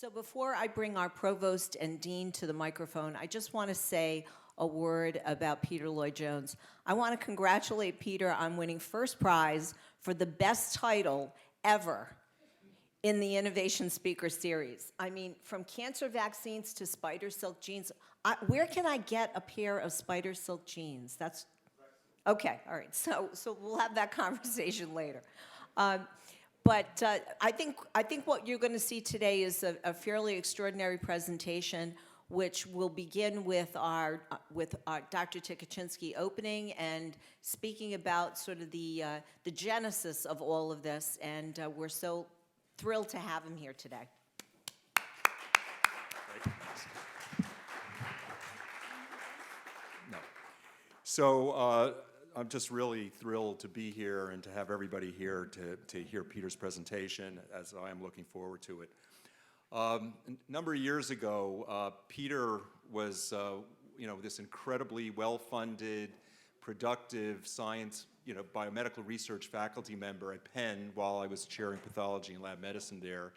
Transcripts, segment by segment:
So before I bring our provost and dean to the microphone, I just want to say a word about Peter Lloyd Jones. I want to congratulate Peter on winning first prize for the best title ever in the Innovation Speaker Series. I mean, from cancer vaccines to Spidersilk jeans. Where can I get a pair of Spidersilk jeans? That's okay. All right. So we'll have that conversation later. But I think what you're going to see today is a fairly extraordinary presentation, which will begin with our Dr. Tikachinsky opening and speaking about sort of the genesis of all of this. And we're so thrilled to have him here today. No. So I'm just really thrilled to be here and to have everybody here to hear Peter's presentation, as I am looking forward to it. A number of years ago, Peter was, this incredibly well-funded, productive science, biomedical research faculty member at Penn while I was chairing pathology and lab medicine there.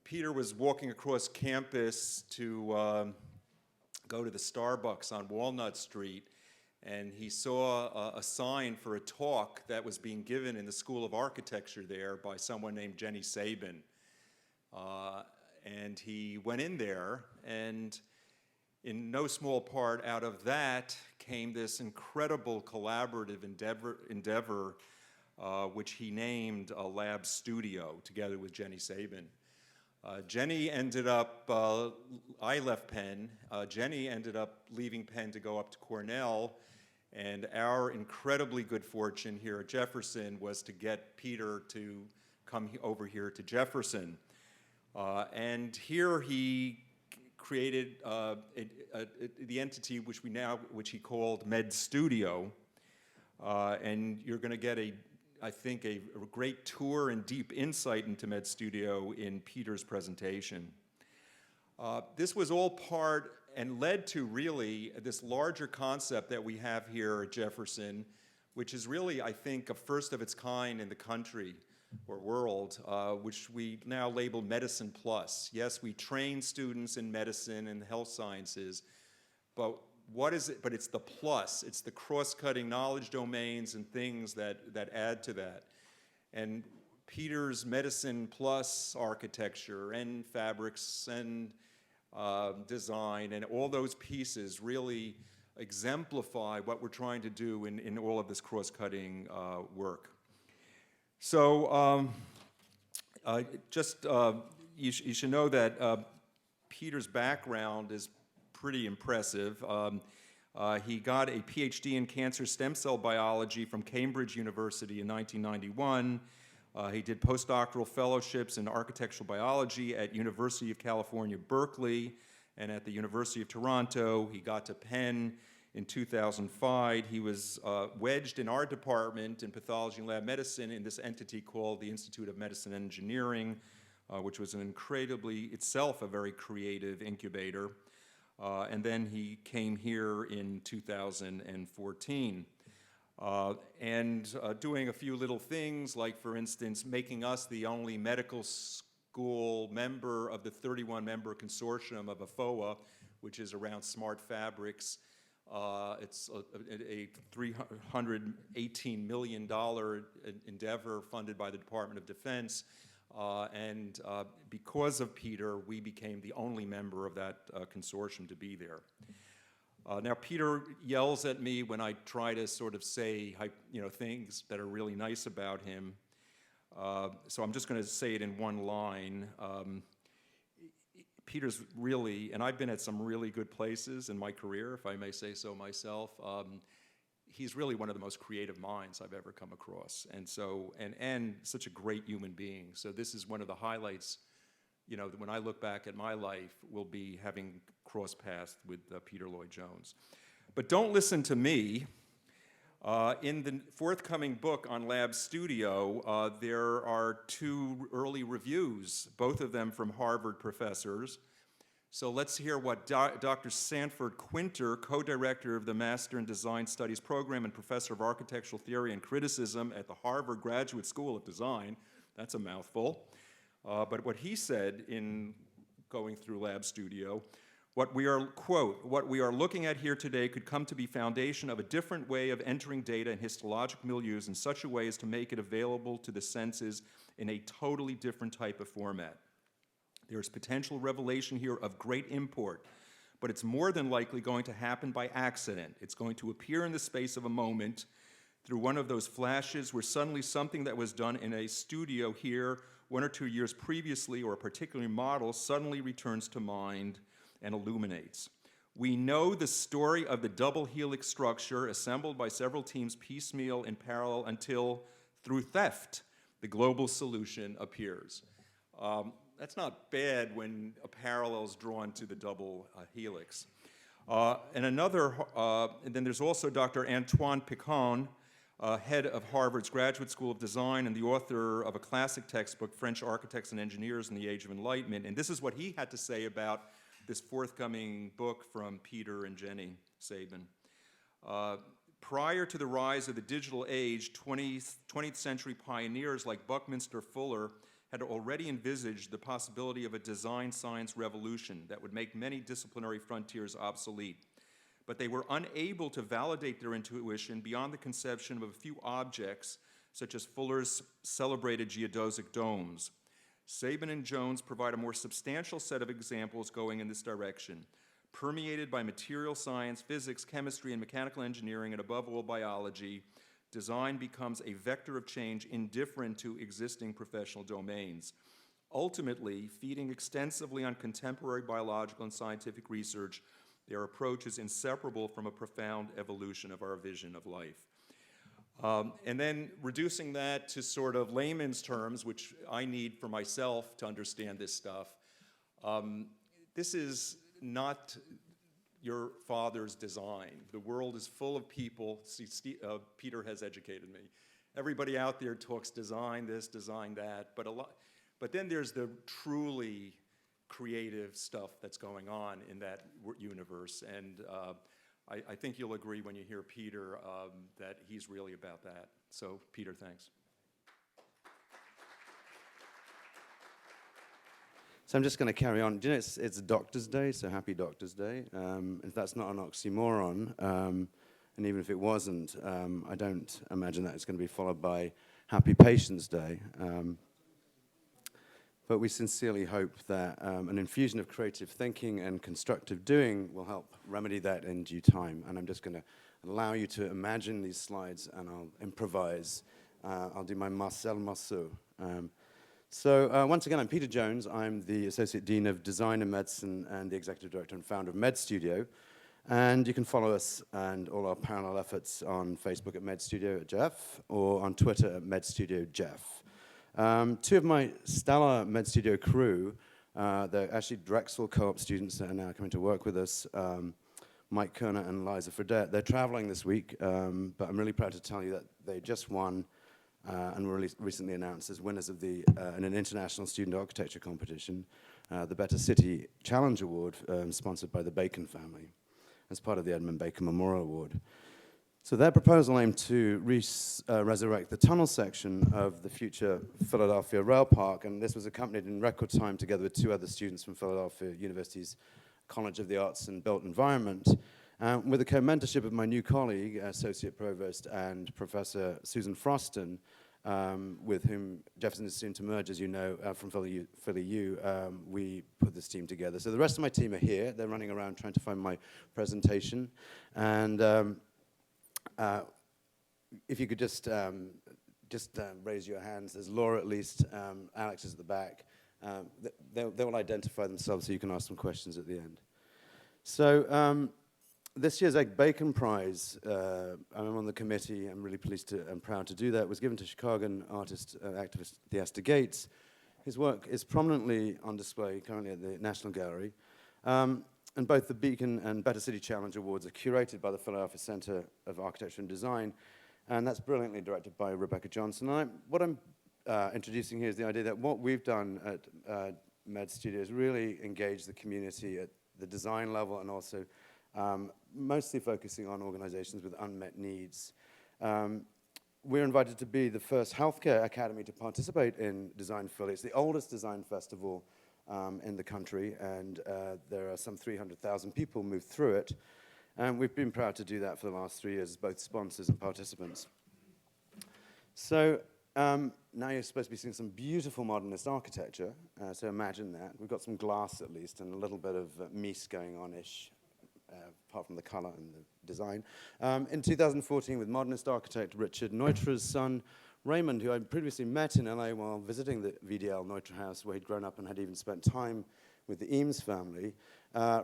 Peter was walking across campus to go to the Starbucks on Walnut Street, and he saw a sign for a talk that was being given in the School of Architecture there by someone named Jenny Sabin. And he went in there, and in no small part out of that came this incredible collaborative endeavor which he named a lab studio together with Jenny Sabin. Jenny ended up, I left Penn, Jenny ended up leaving Penn to go up to Cornell, and our incredibly good fortune here at Jefferson was to get Peter to come over here to Jefferson. And here he created the entity which he called Med Studio, and you're going to get I think a great tour and deep insight into Med Studio in Peter's presentation. This was all part and led to really this larger concept that we have here at Jefferson, which is really, I think, a first of its kind in the country or world, which we now label Medicine Plus. Yes, we train students in medicine and health sciences, but what is it? But it's the plus. It's the cross-cutting knowledge domains and things that add to that. And Peter's Medicine Plus architecture and fabrics and design and all those pieces really exemplify what we're trying to do in all of this cross-cutting work. So you should know that Peter's background is pretty impressive. He got a PhD in cancer stem cell biology from Cambridge University in 1991. He did postdoctoral fellowships in architectural biology at University of California, Berkeley, and at the University of Toronto. He got to Penn in 2005. He was wedged in our department in pathology and lab medicine in this entity called the Institute of Medicine and Engineering, which was itself a very creative incubator. And then he came here in 2014. Doing a few little things, like, for instance, making us the only medical school member of the 31-member consortium of AFOA, which is around smart fabrics. It's a $318 million endeavor funded by the Department of Defense. Because of Peter, we became the only member of that consortium to be there. Now, Peter yells at me when I try to sort of say, things that are really nice about him. So I'm just going to say it in one line. Peter's really, and I've been at some really good places in my career, if I may say so myself. He's really one of the most creative minds I've ever come across, and such a great human being. So this is one of the highlights, when I look back at my life, will be having crossed paths with Peter Lloyd Jones. But don't listen to me. In the forthcoming book on Lab Studio, there are 2 early reviews, both of them from Harvard professors. So let's hear what Dr. Sanford Quinter, co-director of the Master in Design Studies program and professor of architectural theory and criticism at the Harvard Graduate School of Design, that's a mouthful, But what he said in going through Lab Studio, quote, what we are looking at here today could come to be foundation of a different way of entering data in histologic milieus in such a way as to make it available to the senses in a totally different type of format. There is potential revelation here of great import, but it's more than likely going to happen by accident. It's going to appear in the space of a moment through one of those flashes where suddenly something that was done in a studio here 1 or 2 years previously, or a particular model, suddenly returns to mind and illuminates. We know the story of the double helix structure assembled by several teams piecemeal in parallel until, through theft, the global solution appears. That's not bad when a parallel is drawn to the double helix. And then there's also Dr. Antoine Picon, head of Harvard's Graduate School of Design and the author of a classic textbook, French Architects and Engineers in the Age of Enlightenment. And this is what he had to say about this forthcoming book from Peter and Jenny Sabin. Prior to the rise of the digital age, 20th century pioneers like Buckminster Fuller had already envisaged the possibility of a design science revolution that would make many disciplinary frontiers obsolete. But they were unable to validate their intuition beyond the conception of a few objects, such as Fuller's celebrated geodesic domes. Sabin and Jones provide a more substantial set of examples going in this direction. Permeated by material science, physics, chemistry, and mechanical engineering, and above all biology, design becomes a vector of change indifferent to existing professional domains. Ultimately, feeding extensively on contemporary biological and scientific research, their approach is inseparable from a profound evolution of our vision of life. And then reducing that to sort of layman's terms, which I need for myself to understand this stuff, this is not your father's design. The world is full of people. Peter has educated me. Everybody out there talks design this, design that, but then there's the truly creative stuff that's going on in that universe, and I think you'll agree when you hear Peter that he's really about that. So, Peter, thanks. So I'm just going to carry on. Do you know, it's Doctor's Day, so happy Doctor's Day. If that's not an oxymoron, and even if it wasn't, I don't imagine that it's going to be followed by Happy Patients Day. But we sincerely hope that an infusion of creative thinking and constructive doing will help remedy that in due time. And I'm just going to allow you to imagine these slides, and I'll improvise. I'll do my Marcel Marceau. So once again, I'm Peter Jones. I'm the Associate Dean of Design and Medicine and the Executive Director and Founder of Med Studio. And you can follow us and all our parallel efforts on Facebook at Med Studio at Jeff, or on Twitter at Med Studio Jeff. Two of my stellar Med Studio crew, they're actually Drexel co-op students that are now coming to work with us, Mike Kerner and Liza Fredette. They're traveling this week, but I'm really proud to tell you that they just won and were recently announced as winners of in an international student architecture competition, the Better City Challenge Award, sponsored by the Bacon family, as part of the Edmund Bacon Memorial Award. So their proposal aimed to resurrect the tunnel section of the future Philadelphia Rail Park, and this was accompanied in record time together with two other students from Philadelphia University's College of the Arts and Built Environment, with the co-mentorship of my new colleague, Associate Provost and Professor Susan Froston, with whom Jefferson is soon to merge, as you know, from Philly U. We put this team together. So the rest of my team are here. They're running around trying to find my presentation, and if you could just raise your hands. There's Laura at least, Alex is at the back. They will identify themselves so you can ask them questions at the end. So this year's Egg Bacon Prize, I'm on the committee, I'm really pleased and proud to do that, was given to Chicagoan artist, activist Theaster Gates. His work is prominently on display currently at the National Gallery. And both the Beacon and Better City Challenge Awards are curated by the Philadelphia Center of Architecture and Design, and that's brilliantly directed by Rebecca Johnson. What I'm introducing here is the idea that what we've done at Med Studio is really engage the community at the design level, and also mostly focusing on organizations with unmet needs. we're invited to be the first healthcare academy to participate in Design Philly. It's the oldest design festival in the country, and there are some 300,000 people moved through it. And we've been proud to do that for the last 3 years, both sponsors and participants. So now you're supposed to be seeing some beautiful modernist architecture, so imagine that. We've got some glass at least, and a little bit of mise going on-ish, apart from the color and the design. In 2014, with modernist architect Richard Neutra's son, Raymond, who I'd previously met in LA while visiting the VDL Neutra house, where he'd grown up and had even spent time with the Eames family.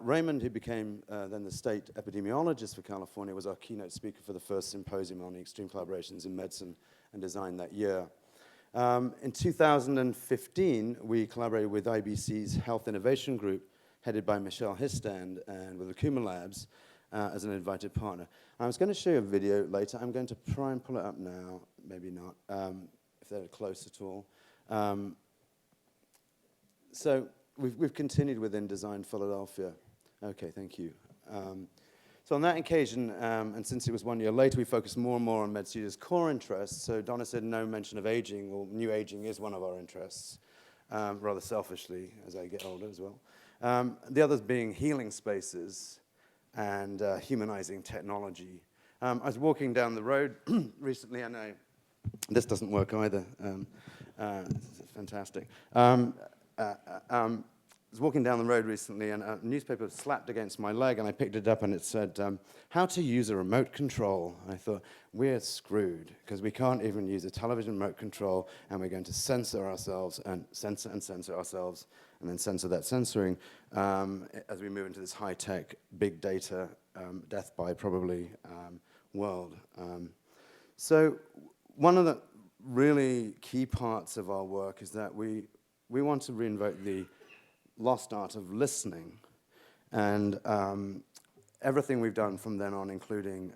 Raymond, who became then the state epidemiologist for California, was our keynote speaker for the first symposium on extreme collaborations in medicine and design that year. In 2015, we collaborated with IBC's Health Innovation Group, headed by Michelle Histand, and with the Kimmel Labs as an invited partner. I was going to show you a video later. I'm going to try and pull it up now, maybe not, if they're close at all. So we've continued within Design Philadelphia. Okay, thank you. So on that occasion, and since it was 1 year later, we focused more and more on MedStudio's core interests. So Donna said no mention of aging. Well, new aging is one of our interests, rather selfishly, as I get older as well. The others being healing spaces and humanizing technology. I was walking down the road recently, and this doesn't work either. It's fantastic. I was walking down the road recently, and a newspaper slapped against my leg, and I picked it up, and it said, how to use a remote control. I thought, we're screwed, because we can't even use a television remote control, and we're going to censor ourselves, and censor ourselves, and then censor that censoring as we move into this high-tech, big data, death by probably world. So one of the really key parts of our work is that we want to reinvoke the lost art of listening, and everything we've done from then on, including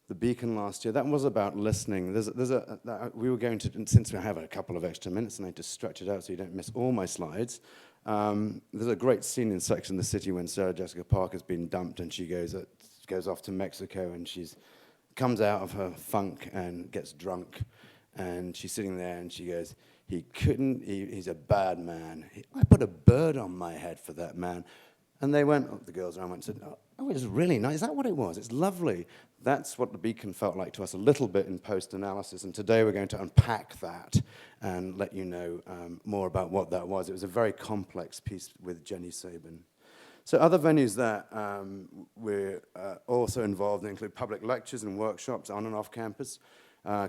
the Beacon last year, that was about listening. We were going to, and since we have a couple of extra minutes, and I just stretch it out so you don't miss all my slides, there's a great scene in Sex and the City when Sarah Jessica Parker's been dumped, and she goes off to Mexico, and comes out of her funk and gets drunk, and she's sitting there, and she goes, he's a bad man. I put a bird on my head for that man. And they went, the girls around went and said, oh, it's really nice. Is that what it was? It's lovely. That's what the Beacon felt like to us a little bit in post-analysis. And today we're going to unpack that and let you know more about what that was. It was a very complex piece with Jenny Sabin. So other venues that we're also involved in include public lectures and workshops on and off campus.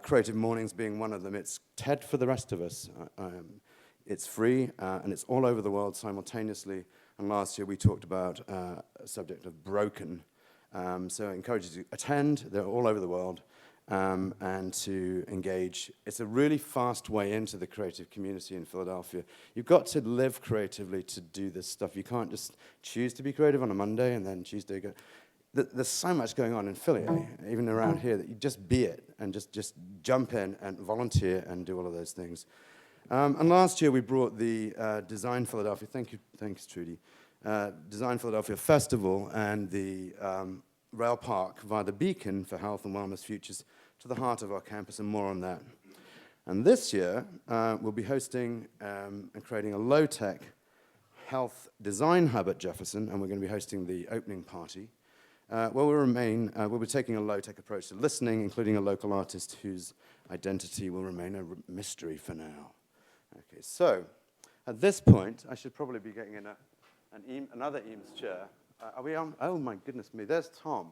Creative Mornings being one of them. It's TED for the rest of us. It's free, and it's all over the world simultaneously. And last year we talked about a subject of broken. So I encourage you to attend. They're all over the world, and to engage. It's a really fast way into the creative community in Philadelphia. You've got to live creatively to do this stuff. You can't just choose to be creative on a Monday and then Tuesday go. There's so much going on in Philly, even around here, that you just be it and just jump in and volunteer and do all of those things. And last year we brought the Design Philadelphia, thanks Trudy, Design Philadelphia Festival and the Rail Park via the Beacon for Health and Wellness Futures to the heart of our campus, and more on that. And this year we'll be hosting and creating a low-tech health design hub at Jefferson, and we're going to be hosting the opening party. We'll be taking a low-tech approach to listening, including a local artist whose identity will remain a mystery for now. Okay, so at this point, I should probably be getting in another Eames chair. Are we on? Oh my goodness me, there's Tom.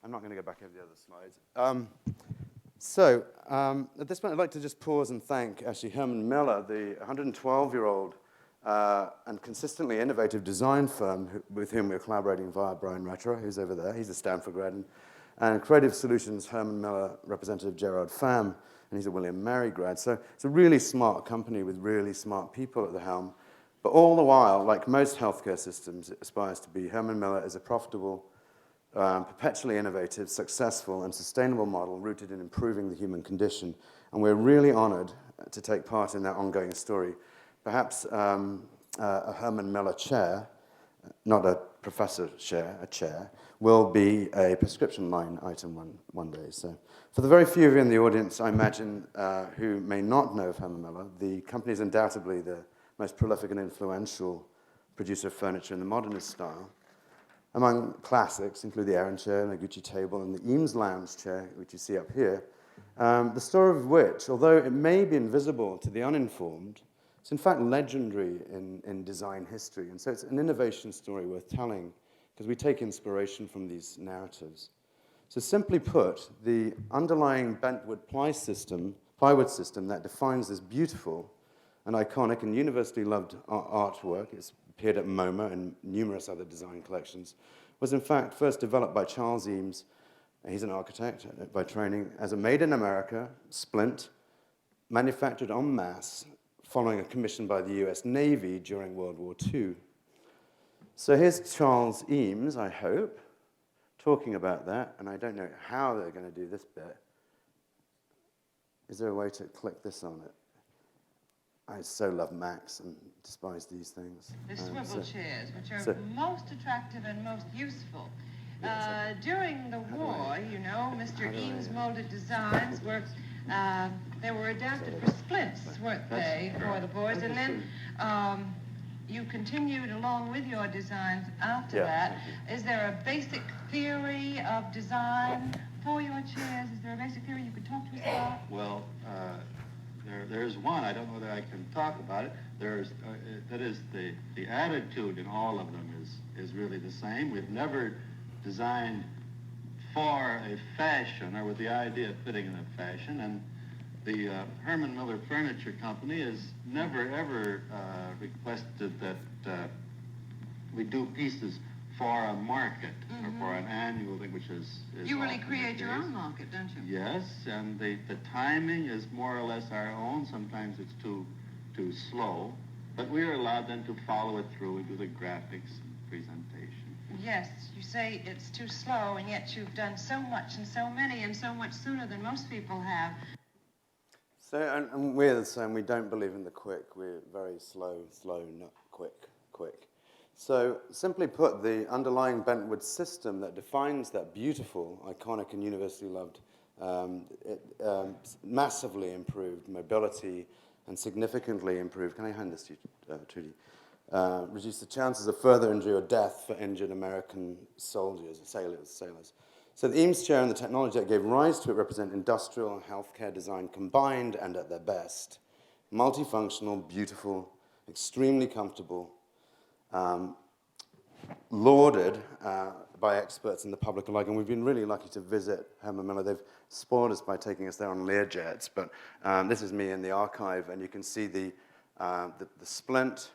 I'm not going to go back over the other slides. At this point, I'd like to just pause and thank actually Herman Miller, the 112-year-old and consistently innovative design firm with whom we're collaborating via Brian Retro, who's over there. He's a Stanford grad. And Creative Solutions, Herman Miller, Representative Gerard Pham, and he's a William Mary grad. So it's a really smart company with really smart people at the helm. But all the while, like most healthcare systems, it aspires to be, Herman Miller is a profitable, perpetually innovative, successful, and sustainable model rooted in improving the human condition. And we're really honored to take part in that ongoing story. Perhaps a Herman Miller chair, not a professor chair, a chair, will be a prescription line item one day. So for the very few of you in the audience, I imagine, who may not know of Herman Miller, the company is undoubtedly the most prolific and influential producer of furniture in the modernist style. Among classics include the Aran chair, the Noguchi table, and the Eames lounge chair, which you see up here, the story of which, although it may be invisible to the uninformed, it's in fact legendary in design history. And so it's an innovation story worth telling, because we take inspiration from these narratives. So simply put, the underlying bentwood plywood system that defines this beautiful and iconic and universally loved artwork, it's appeared at MoMA and numerous other design collections, was in fact first developed by Charles Eames. He's an architect by training, as a made-in-America splint manufactured en masse following a commission by the US Navy during World War II. So here's Charles Eames, I hope, talking about that, and I don't know how they're going to do this bit. Is there a way to click this on it? I so love Macs and despise these things. The swivel chairs, which are most attractive and most useful. During the war, you know, Mr. Eames' molded designs were, they were adapted for splints, weren't they, for the boys? And then you continued along with your designs after that. Is there a basic theory of design for your chairs? Is there a basic theory you could talk to us about? Well, there's one. I don't know whether I can talk about it. That is the attitude in all of them is really the same. We've never designed for a fashion or with the idea of fitting in a fashion, and the Herman Miller Furniture Company has never ever requested that we do pieces for a market or for an annual thing, which is you really create your own market, don't you? Yes, and the timing is more or less our own. Sometimes it's too slow, but we're allowed then to follow it through and do the graphics and presentation. Yes, you say it's too slow, and yet you've done so much and so many and so much sooner than most people have. So, and we're the same. We don't believe in the quick. We're very slow, not quick. So, simply put, the underlying bentwood system that defines that beautiful, iconic, and universally loved, massively improved mobility and significantly improved. Can I hand this to you, Trudy? Reduce the chances of further injury or death for injured American soldiers, sailors. So the Eames chair and the technology that gave rise to it represent industrial and healthcare design combined and at their best. Multifunctional, beautiful, extremely comfortable, lauded by experts and the public alike. And we've been really lucky to visit Herman Miller. They've spoiled us by taking us there on Learjets, but this is me in the archive, and you can see the splint.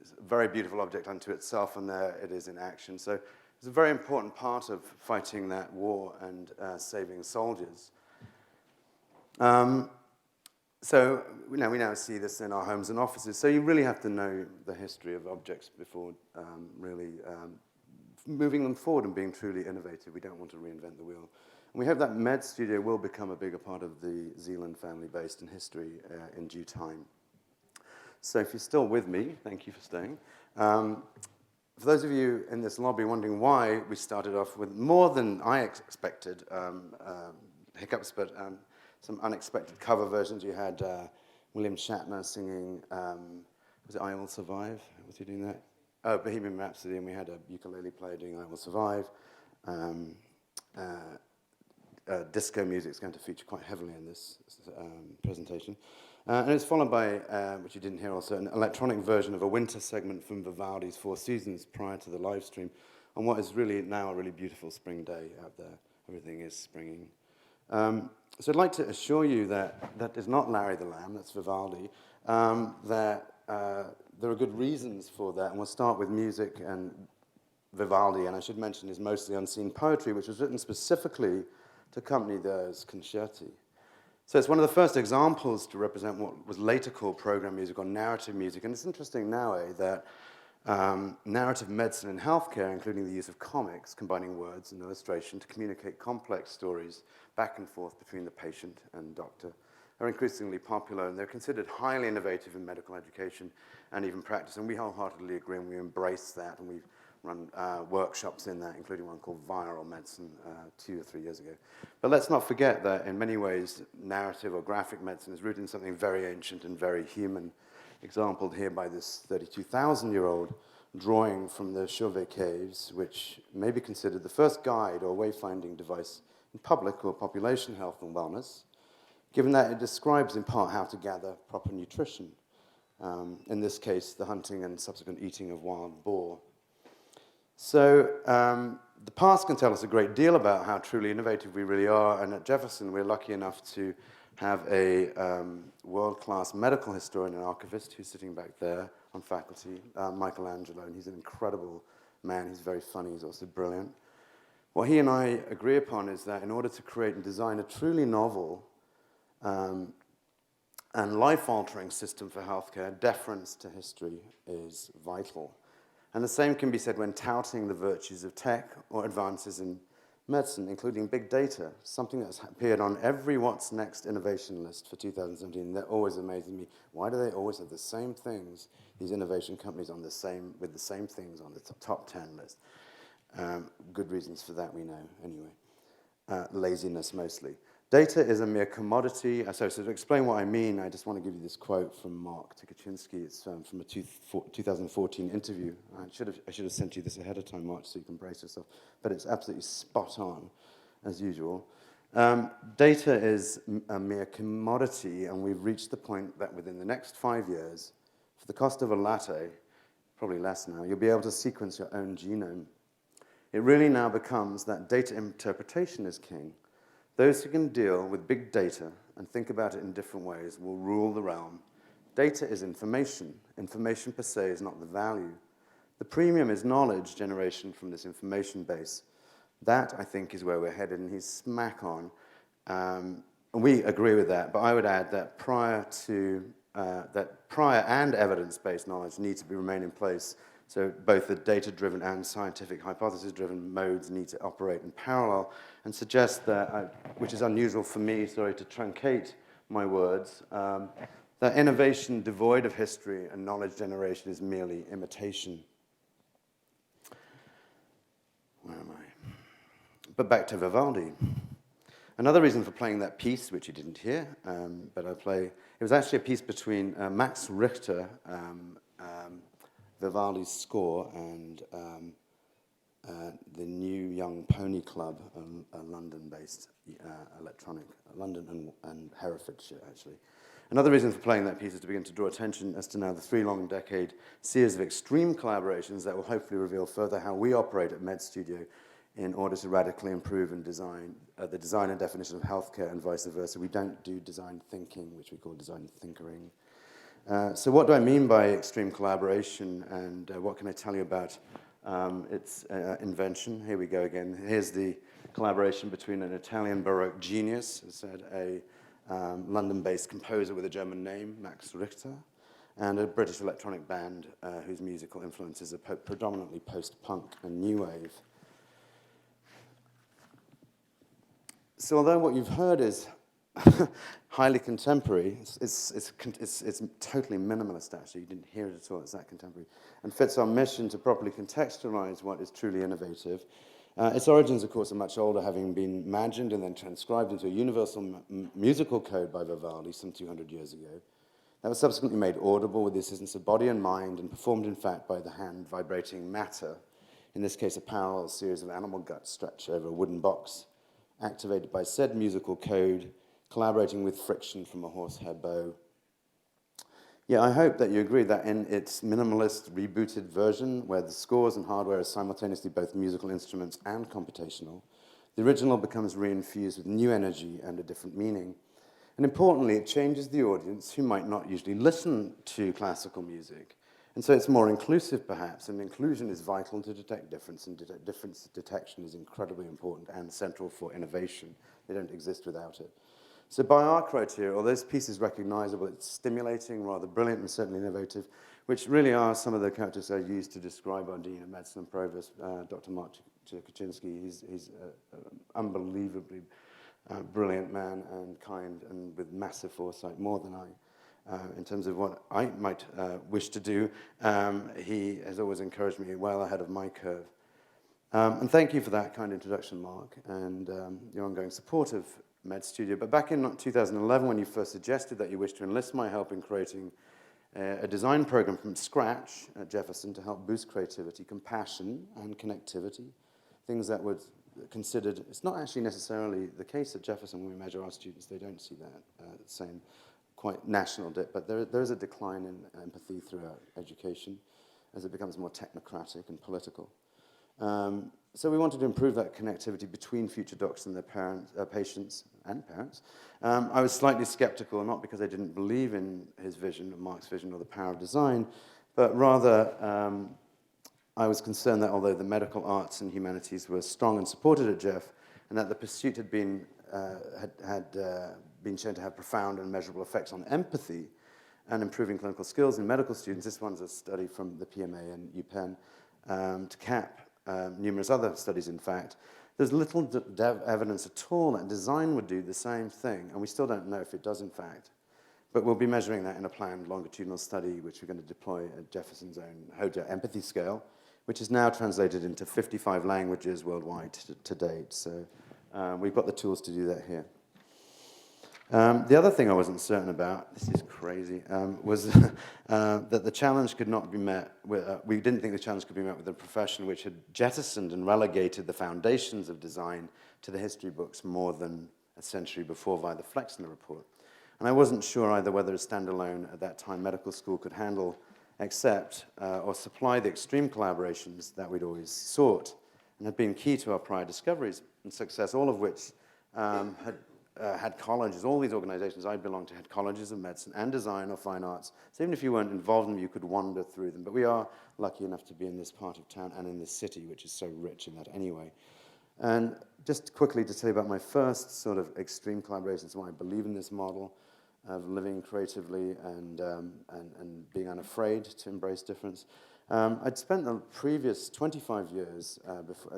It's a very beautiful object unto itself, and there it is in action. So it's a very important part of fighting that war and saving soldiers. So we now see this in our homes and offices. So you really have to know the history of objects before really moving them forward and being truly innovative. We don't want to reinvent the wheel. And we hope that Med Studio will become a bigger part of the Zealand family based in history in due time. So if you're still with me, thank you for staying. For those of you in this lobby wondering why we started off with more than I expected hiccups, but some unexpected cover versions. You had William Shatner singing, was it I Will Survive? Was he doing that? Oh, Bohemian Rhapsody, and we had a ukulele player doing I Will Survive. Disco music is going to feature quite heavily in this presentation. And it's followed by, which you didn't hear also, an electronic version of a winter segment from Vivaldi's Four Seasons prior to the live stream on what is really now a really beautiful spring day out there. Everything is springing. So I'd like to assure you that that is not Larry the Lamb, that's Vivaldi, that there are good reasons for that, and we'll start with music and Vivaldi, and I should mention his mostly unseen poetry, which was written specifically to accompany those concerti. So it's one of the first examples to represent what was later called program music or narrative music. And it's interesting now that narrative medicine and healthcare, including the use of comics, combining words and illustration to communicate complex stories back and forth between the patient and doctor, are increasingly popular, and they're considered highly innovative in medical education and even practice. And we wholeheartedly agree, and we embrace that, and we've run workshops in that, including one called Viral Medicine 2 or 3 years ago. But let's not forget that in many ways, narrative or graphic medicine is rooted in something very ancient and very human, exampled here by this 32,000-year-old drawing from the Chauvet Caves, which may be considered the first guide or wayfinding device in public or population health and wellness, given that it describes in part how to gather proper nutrition. In this case, the hunting and subsequent eating of wild boar. So the past can tell us a great deal about how truly innovative we really are, and at Jefferson we're lucky enough to have a world-class medical historian and archivist who's sitting back there on faculty, Michelangelo, and he's an incredible man. He's very funny, he's also brilliant. What he and I agree upon is that in order to create and design a truly novel and life-altering system for healthcare, deference to history is vital. And the same can be said when touting the virtues of tech or advances in medicine, including big data, something that's appeared on every What's Next innovation list for 2017. That always amazes me. Why do they always have the same things, these innovation companies with the same things on the top 10 list? Good reasons for that we know, anyway. Laziness mostly. Data is a mere commodity. So to explain what I mean, I just want to give you this quote from Mark Tukachinsky. It's from a 2014 interview. I should have sent you this ahead of time, Mark, so you can brace yourself. But it's absolutely spot on, as usual. Data is a mere commodity, and we've reached the point that within the next 5 years, for the cost of a latte, probably less now, you'll be able to sequence your own genome. It really now becomes that data interpretation is king. Those who can deal with big data and think about it in different ways will rule the realm. Data is information. Information per se is not the value. The premium is knowledge generation from this information base. That, I think, is where we're headed, and he's smack on. And we agree with that, but I would add that prior and evidence-based knowledge need to remain in place. So both the data-driven and scientific hypothesis-driven modes need to operate in parallel, and suggest that, which is unusual for me, sorry to truncate my words, that innovation devoid of history and knowledge generation is merely imitation. Where am I? But back to Vivaldi. Another reason for playing that piece, which you didn't hear, but it was actually a piece between Max Richter, Vivaldi's score, and the New Young Pony Club, a London-based London and Herefordshire, actually. Another reason for playing that piece is to begin to draw attention as to now the 3-long-decade series of extreme collaborations that will hopefully reveal further how we operate at Med Studio in order to radically improve and design the design and definition of healthcare and vice versa. We don't do design thinking, which we call design thinkering. So what do I mean by extreme collaboration, and what can I tell you about its invention? Here we go again. Here's the collaboration between an Italian Baroque genius, as I said, a London-based composer with a German name, Max Richter, and a British electronic band whose musical influences are predominantly post-punk and new wave. So although what you've heard is highly contemporary, it's totally minimalist, actually. You didn't hear it at all. It's that contemporary, and fits our mission to properly contextualize what is truly innovative. Its origins, of course, are much older, having been imagined and then transcribed into a universal musical code by Vivaldi some 200 years ago. That was subsequently made audible with the assistance of body and mind, and performed, in fact, by the hand vibrating matter, in this case a parallel series of animal guts stretched over a wooden box, activated by said musical code, collaborating with friction from a horsehair bow. Yeah, I hope that you agree that in its minimalist, rebooted version, where the scores and hardware are simultaneously both musical instruments and computational, the original becomes reinfused with new energy and a different meaning. And importantly, it changes the audience who might not usually listen to classical music. And so it's more inclusive, perhaps, and inclusion is vital to detect difference, and difference detection is incredibly important and central for innovation. They don't exist without it. So by our criteria, although this piece is recognizable, it's stimulating, rather brilliant, and certainly innovative, which really are some of the characters I used to describe our Dean of Medicine and Provost, Dr. Mark Kaczynski. He's an unbelievably brilliant man and kind and with massive foresight, more than I. in terms of what I might wish to do. He has always encouraged me well ahead of my curve. And thank you for that kind introduction, Mark, and your ongoing support of Med Studio. But back in 2011, when you first suggested that you wished to enlist my help in creating a design program from scratch at Jefferson to help boost creativity, compassion, and connectivity, things that were considered, it's not actually necessarily the case at Jefferson when we measure our students, they don't see that same quite national dip, but there is a decline in empathy throughout education as it becomes more technocratic and political. So we wanted to improve that connectivity between future doctors and their parents, patients and parents. I was slightly skeptical, not because I didn't believe in his vision, Mark's vision, or the power of design, but rather I was concerned that although the medical arts and humanities were strong and supported at Jeff, and that the pursuit had been shown to have profound and measurable effects on empathy and improving clinical skills in medical students. This one's a study from the PMA and UPenn to cap numerous other studies, in fact. There's little evidence at all that design would do the same thing, and we still don't know if it does, in fact. But we'll be measuring that in a planned longitudinal study, which we're going to deploy at Jefferson's own HOJA empathy scale, which is now translated into 55 languages worldwide to date. So we've got the tools to do that here. The other thing I wasn't certain about, this is crazy, was that the challenge could not be met with, we didn't think the challenge could be met with a profession which had jettisoned and relegated the foundations of design to the history books more than a century before via the Flexner report. And I wasn't sure either whether a standalone at that time medical school could handle, accept, or supply the extreme collaborations that we'd always sought and had been key to our prior discoveries and success, all of which had colleges. All these organizations I belonged to had colleges of medicine and design or fine arts. So even if you weren't involved in them, you could wander through them. But we are lucky enough to be in this part of town and in this city, which is so rich in that anyway. And just quickly to tell you about my first sort of extreme collaborations, why I believe in this model of living creatively and being unafraid to embrace difference. I'd spent the previous 25 years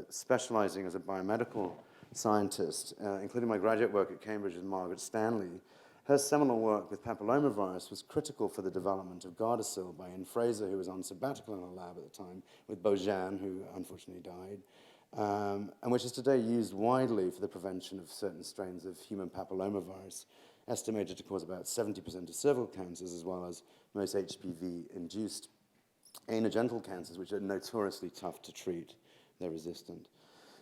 specializing as a biomedical scientist, including my graduate work at Cambridge with Margaret Stanley. Her seminal work with papillomavirus was critical for the development of Gardasil by Ian Fraser, who was on sabbatical in our lab at the time, with Bojan, who unfortunately died, and which is today used widely for the prevention of certain strains of human papillomavirus, estimated to cause about 70% of cervical cancers, as well as most HPV-induced anogenital cancers, which are notoriously tough to treat. They're resistant.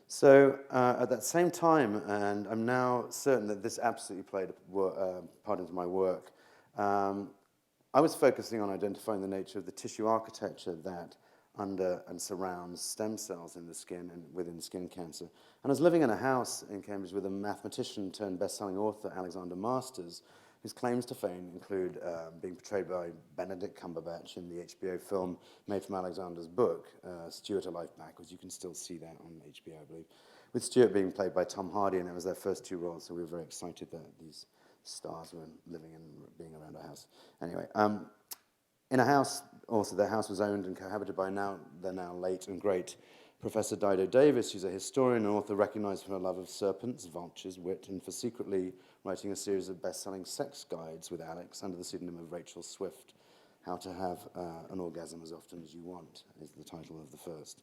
So at that same time, and I'm now certain that this absolutely played a part into my work, I was focusing on identifying the nature of the tissue architecture that under and surrounds stem cells in the skin and within skin cancer. And I was living in a house in Cambridge with a mathematician turned best-selling author, Alexander Masters, whose claims to fame include being portrayed by Benedict Cumberbatch in the HBO film made from Alexander's book, Stuart A Life Backwards. You can still see that on HBO, I believe, with Stuart being played by Tom Hardy, and it was their first two roles, so we were very excited that these stars were living and being around our house. Anyway, in a house, also their house was owned and cohabited by the now late and great Professor Dido Davis, who's a historian and author recognized for her love of serpents, vultures, wit, and for secretly writing a series of best-selling sex guides with Alex under the pseudonym of Rachel Swift. How to Have an Orgasm as Often as You Want is the title of the first.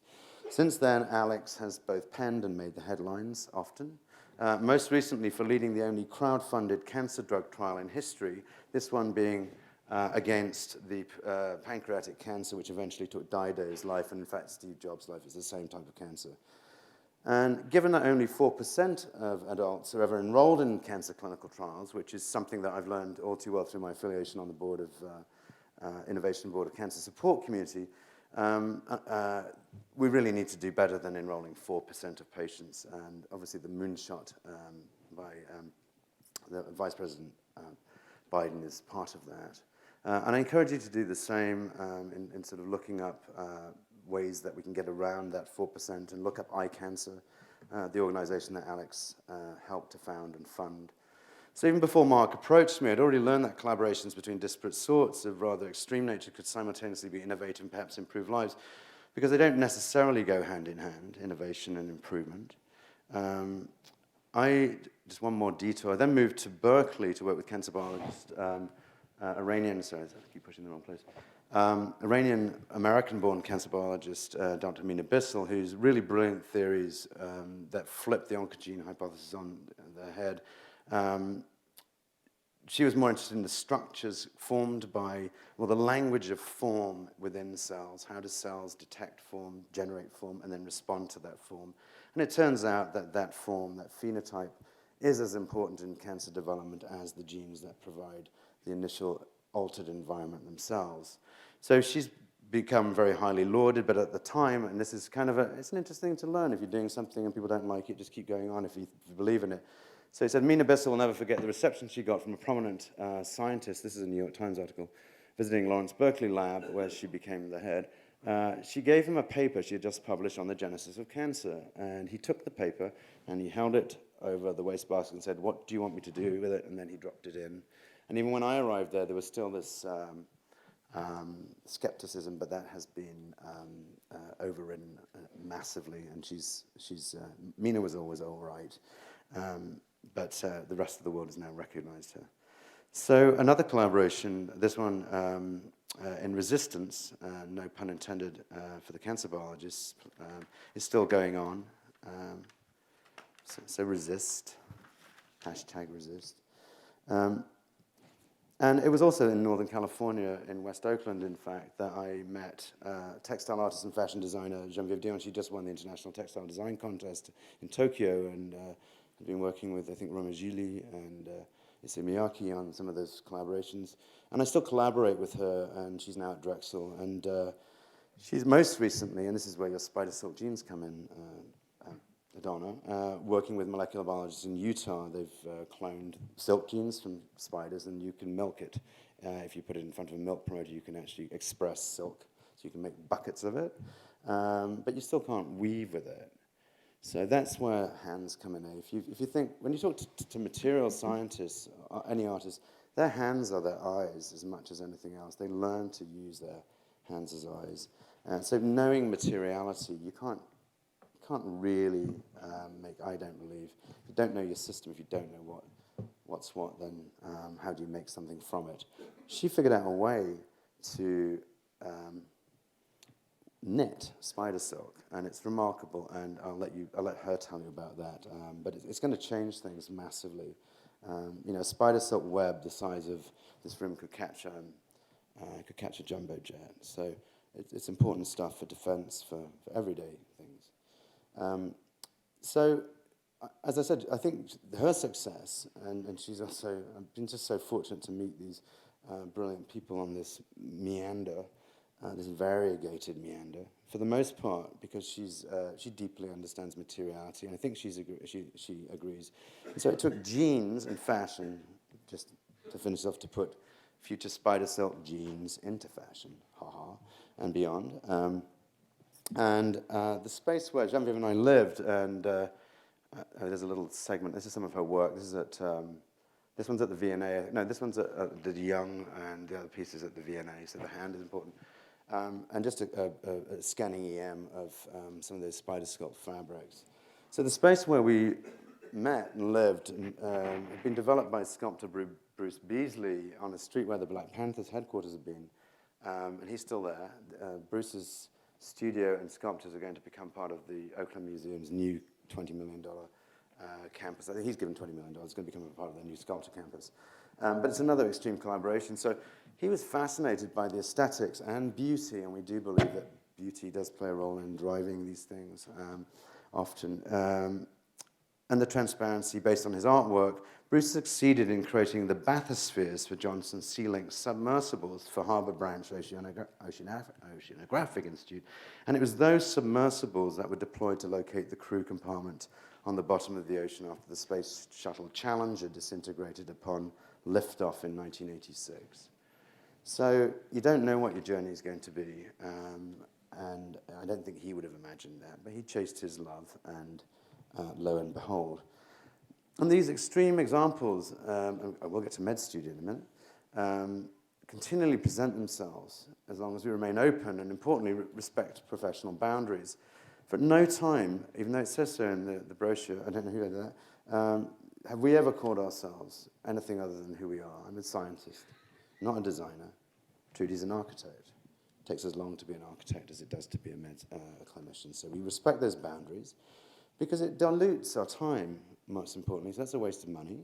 Since then, Alex has both penned and made the headlines often, most recently for leading the only crowd-funded cancer drug trial in history, this one being against the pancreatic cancer, which eventually took Dido's life, and in fact Steve Jobs' life is the same type of cancer. And given that only 4% of adults are ever enrolled in cancer clinical trials, which is something that I've learned all too well through my affiliation on the board of Innovation Board of Cancer Support Community, we really need to do better than enrolling 4% of patients. And obviously the moonshot by the Vice President Biden is part of that. And I encourage you to do the same in sort of looking up ways that we can get around that 4% and look up Eye Cancer, the organization that Alex helped to found and fund. So even before Mark approached me, I'd already learned that collaborations between disparate sorts of rather extreme nature could simultaneously be innovative and perhaps improve lives, because they don't necessarily go hand in hand, innovation and improvement. Just one more detour. I then moved to Berkeley to work with cancer biologist Iranian, sorry, I keep pushing the wrong place. Iranian American-born cancer biologist, Dr. Mina Bissell, who's really brilliant theories that flip the oncogene hypothesis on their head. She was more interested in the structures formed by, well, the language of form within cells. How do cells detect form, generate form, and then respond to that form? And it turns out that that form, that phenotype, is as important in cancer development as the genes that provide the initial altered environment themselves. So she's become very highly lauded, but at the time, and this is kind of it's an interesting thing to learn. If you're doing something and people don't like it, just keep going on if you believe in it. So he said, Mina Bissell will never forget the reception she got from a prominent scientist, this is a New York Times article, visiting Lawrence Berkeley lab, where she became the head. She gave him a paper she had just published on the genesis of cancer, and he took the paper and he held it over the wastebasket and said, what do you want me to do with it? And then he dropped it in. And even when I arrived there was still this skepticism, but that has been overridden massively, and Mina was always all right. But the rest of the world has now recognized her. So another collaboration, this one in resistance, no pun intended for the cancer biologists, is still going on. So resist, #resist. And it was also in Northern California, in West Oakland, in fact, that I met textile artist and fashion designer Geneviève Dion. She just won the International Textile Design Contest in Tokyo, and I've been working with, I think, Roma Gili and Issei Miyake on some of those collaborations. And I still collaborate with her, and she's now at Drexel. And she's most recently, and this is where your Spidersilk genes come in, Adonna, working with molecular biologists in Utah. They've cloned silk genes from spiders, and you can milk it. If you put it in front of a milk promoter, you can actually express silk. So you can make buckets of it, but you still can't weave with it. So that's where hands come in. If you think, when you talk to material scientists, any artists, their hands are their eyes as much as anything else. They learn to use their hands as eyes. So knowing materiality, you can't really make, I don't believe. If you don't know your system, if you don't know what's what, then how do you make something from it? She figured out a way to knit spider silk, and it's remarkable, and I'll let her tell you about that. But it's going to change things massively. A spider silk web the size of this room could catch a jumbo jet. So it's important stuff for defense, for everyday things. So, as I said, I think her success, and she's also, I've been just so fortunate to meet these brilliant people on this meander, this variegated meander, for the most part, because she deeply understands materiality, and I think she agrees. And so it took genes and fashion, just to finish off, to put future spider silk genes into fashion, and beyond. And the space where Geneviève and I lived, and there's a little segment. This is some of her work. This one's at the V&A. No, this one's at the Young, and the other piece is at the V&A. So the hand is important. And just a scanning EM of some of those spider sculpt fabrics. So the space where we met and lived had been developed by sculptor Bruce Beasley on a street where the Black Panthers headquarters had been, and he's still there. Bruce's studio and sculptures are going to become part of the Oakland Museum's new $20 million campus. I think he's given $20 million. It's going to become a part of their new sculpture campus. But it's another extreme collaboration. So he was fascinated by the aesthetics and beauty, and we do believe that beauty does play a role in driving these things often. And the transparency based on his artwork, Bruce succeeded in creating the bathyspheres for Johnson Sea Link submersibles for Harbor Branch Oceanographic Institute. And it was those submersibles that were deployed to locate the crew compartment on the bottom of the ocean after the space shuttle Challenger disintegrated upon liftoff in 1986. So you don't know what your journey is going to be, and I don't think he would have imagined that, but he chased his love, and lo and behold. And these extreme examples, and we'll get to Med Studio in a minute, continually present themselves as long as we remain open and, importantly, respect professional boundaries. For at no time, even though it says so in the brochure, I don't know who did that, have we ever called ourselves anything other than who we are. I'm a scientist. not a designer. Trudy's an architect. It takes as long to be an architect as it does to be a clinician. So we respect those boundaries because it dilutes our time, most importantly. So that's a waste of money.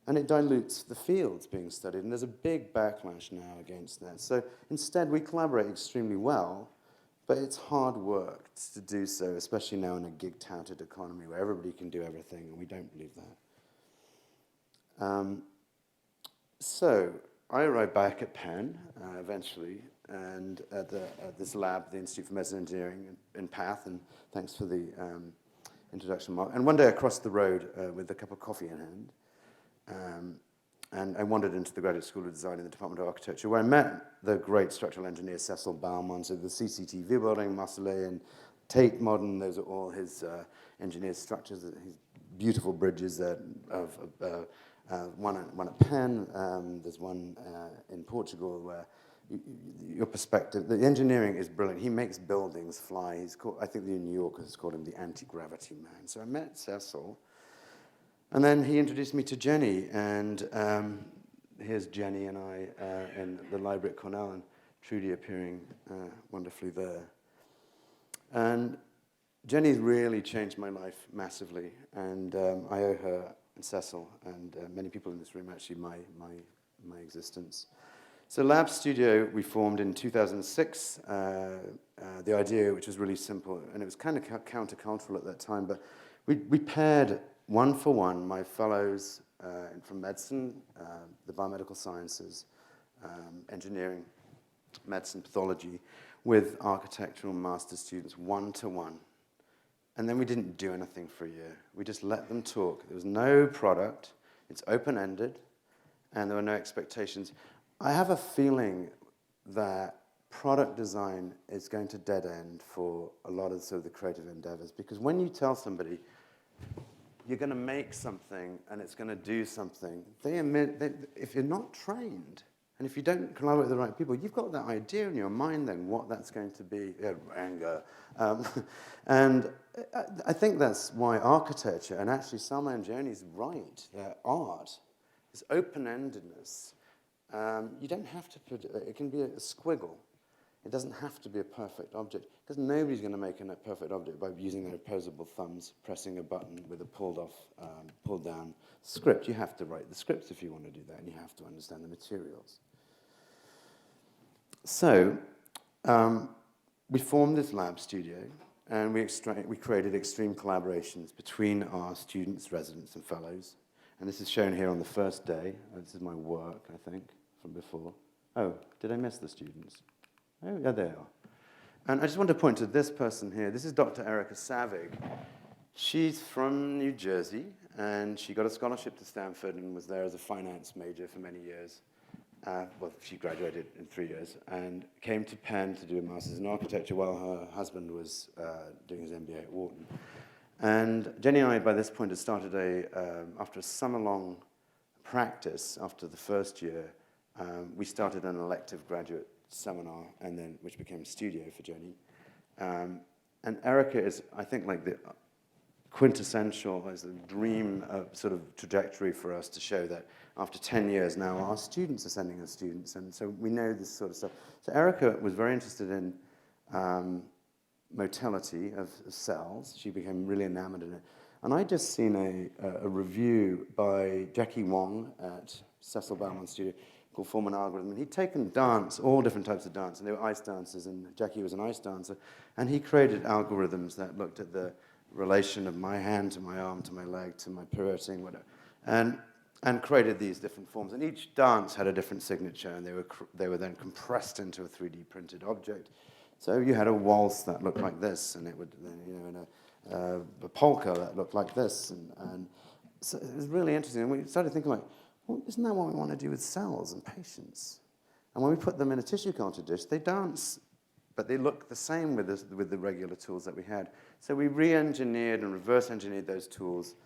And it dilutes the fields being studied. And there's a big backlash now against that. So instead, we collaborate extremely well, but it's hard work to do so, especially now in a gig-touted economy where everybody can do everything, and we don't believe that. So I arrived back at Penn eventually, and at this lab, the Institute for Medicine and Engineering in Path, and thanks for the introduction, Mark. And one day I crossed the road with a cup of coffee in hand, and I wandered into the Graduate School of Design in the Department of Architecture, where I met the great structural engineer Cecil Baumann, so the CCTV building, Marseille and Tate Modern, those are all his engineered structures, his beautiful bridges one at Penn, there's one in Portugal where your perspective, the engineering is brilliant. He makes buildings fly. He's called, I think the New Yorkers called him the anti-gravity man. So I met Cecil, and then he introduced me to Jenny, and here's Jenny and I in the library at Cornell, and Trudy appearing wonderfully there. And Jenny's really changed my life massively, and I owe her and Cecil and many people in this room actually my existence. So Lab Studio we formed in 2006. The idea, which was really simple, and it was kind of countercultural at that time, but we paired one for one my fellows from medicine, the biomedical sciences, engineering, medicine, pathology, with architectural master students, one to one. And then we didn't do anything for a year. We just let them talk. There was no product. It's open-ended, and there were no expectations. I have a feeling that product design is going to dead end for a lot of sort of the creative endeavors, because when you tell somebody you're going to make something and it's going to do something, they admit that if you're not trained and if you don't collaborate with the right people, you've got that idea in your mind then what that's going to be. Anger. And I think that's why architecture, and actually Salma and Joni's right, art, is open-endedness. You don't have to put it can be a squiggle. It doesn't have to be a perfect object, because nobody's going to make a perfect object by using their opposable thumbs, pressing a button with a pulled down script. You have to write the scripts if you want to do that, and you have to understand the materials. So we formed this lab studio, and we created extreme collaborations between our students, residents, and fellows. And this is shown here on the first day. This is my work, I think, from before. Oh, did I miss the students? Oh, yeah, they are. And I just want to point to this person here. This is Dr. Erica Savig. She's from New Jersey, and she got a scholarship to Stanford and was there as a finance major for many years. Well, she graduated in 3 years and came to Penn to do a master's in architecture while her husband was doing his MBA at Wharton. And Jenny and I, by this point, had started after a summer-long practice, after the first year, we started an elective graduate seminar, and then which became a studio for Jenny. And Erica is, I think, like the quintessential, as a dream sort of trajectory for us to show that after 10 years now, our students are sending us students, and so we know this sort of stuff. So Erica was very interested in motility of cells. She became really enamored in it. And I'd just seen a review by Jackie Wong at Cecil Baumann's studio called Form an Algorithm. And he'd taken dance, all different types of dance, and they were ice dancers, and Jackie was an ice dancer. And he created algorithms that looked at the relation of my hand to my arm to my leg to my pirouetting, whatever, and created these different forms. And each dance had a different signature, and they were then compressed into a 3D printed object. So you had a waltz that looked like this, and it would, in a polka that looked like this, and so it was really interesting. And we started thinking like, well, isn't that what we want to do with cells and patients? And when we put them in a tissue culture dish, they dance, but they look the same with the regular tools that we had. So we re-engineered and reverse-engineered those tools,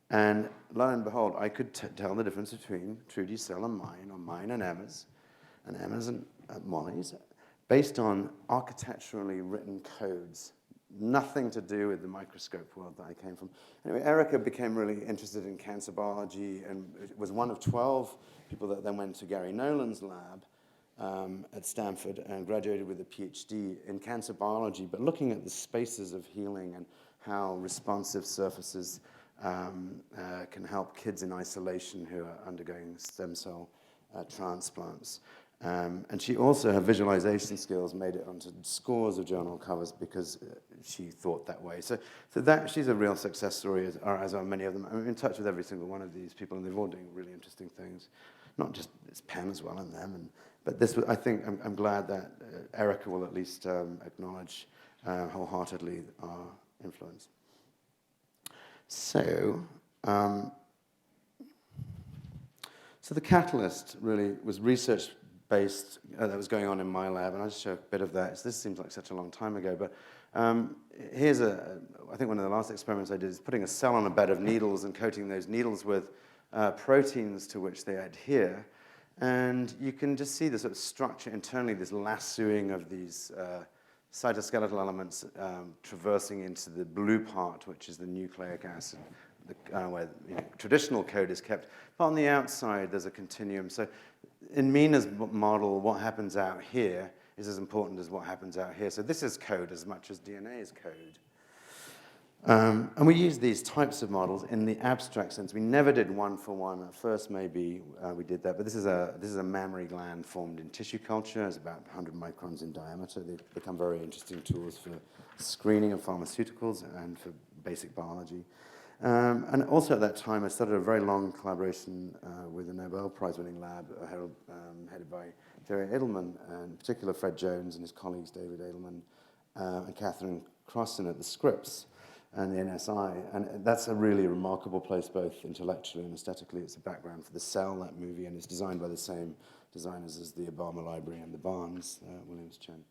and lo and behold, I could tell the difference between Trudy's cell and mine, or mine and Emma's and Molly's, based on architecturally written codes nothing to do with the microscope world that I came from. Anyway, Erica became really interested in cancer biology and was one of 12 people that then went to Gary Nolan's lab at Stanford and graduated with a PhD in cancer biology, but looking at the spaces of healing and how responsive surfaces can help kids in isolation who are undergoing stem cell transplants. And she also, her visualization skills made it onto scores of journal covers because she thought that way. So that she's a real success story, as are many of them. I'm in touch with every single one of these people, and they're all doing really interesting things. Not just it's Pam as well and them. But this, I think, I'm glad that Erica will at least acknowledge wholeheartedly our influence. So the catalyst really was research-based that was going on in my lab, and I'll just show a bit of that. This seems like such a long time ago, but here's I think one of the last experiments I did is putting a cell on a bed of needles and coating those needles with proteins to which they adhere. And you can just see the sort of structure internally, this lassoing of these cytoskeletal elements traversing into the blue part, which is the nucleic acid, where traditional code is kept. But on the outside, there's a continuum. So in Mina's model, what happens out here is as important as what happens out here. So this is code as much as DNA is code. And we use these types of models in the abstract sense. We never did one-for-one. At first, maybe we did that. But this is a mammary gland formed in tissue culture. It's about 100 microns in diameter. They've become very interesting tools for screening of pharmaceuticals and for basic biology. And also at that time, I started a very long collaboration with a Nobel Prize-winning lab headed by Jerry Edelman, and in particular Fred Jones and his colleagues David Edelman and Catherine Crossan at the Scripps and the NSI. And that's a really remarkable place, both intellectually and aesthetically. It's a background for The Cell, that movie, and it's designed by the same designers as the Obama Library and the Barnes, Williams Chen.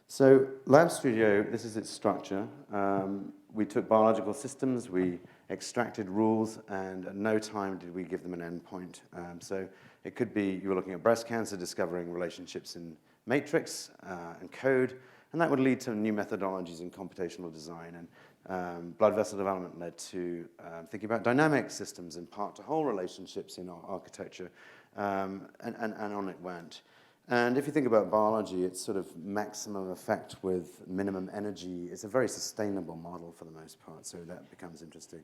So Lab Studio, this is its structure. We took biological systems, we extracted rules, and at no time did we give them an endpoint. So it could be you were looking at breast cancer, discovering relationships in matrix and code, and that would lead to new methodologies in computational design. And blood vessel development led to thinking about dynamic systems and part-to-whole relationships in our architecture, and on it went. And if you think about biology, it's sort of maximum effect with minimum energy. It's a very sustainable model for the most part, so that becomes interesting.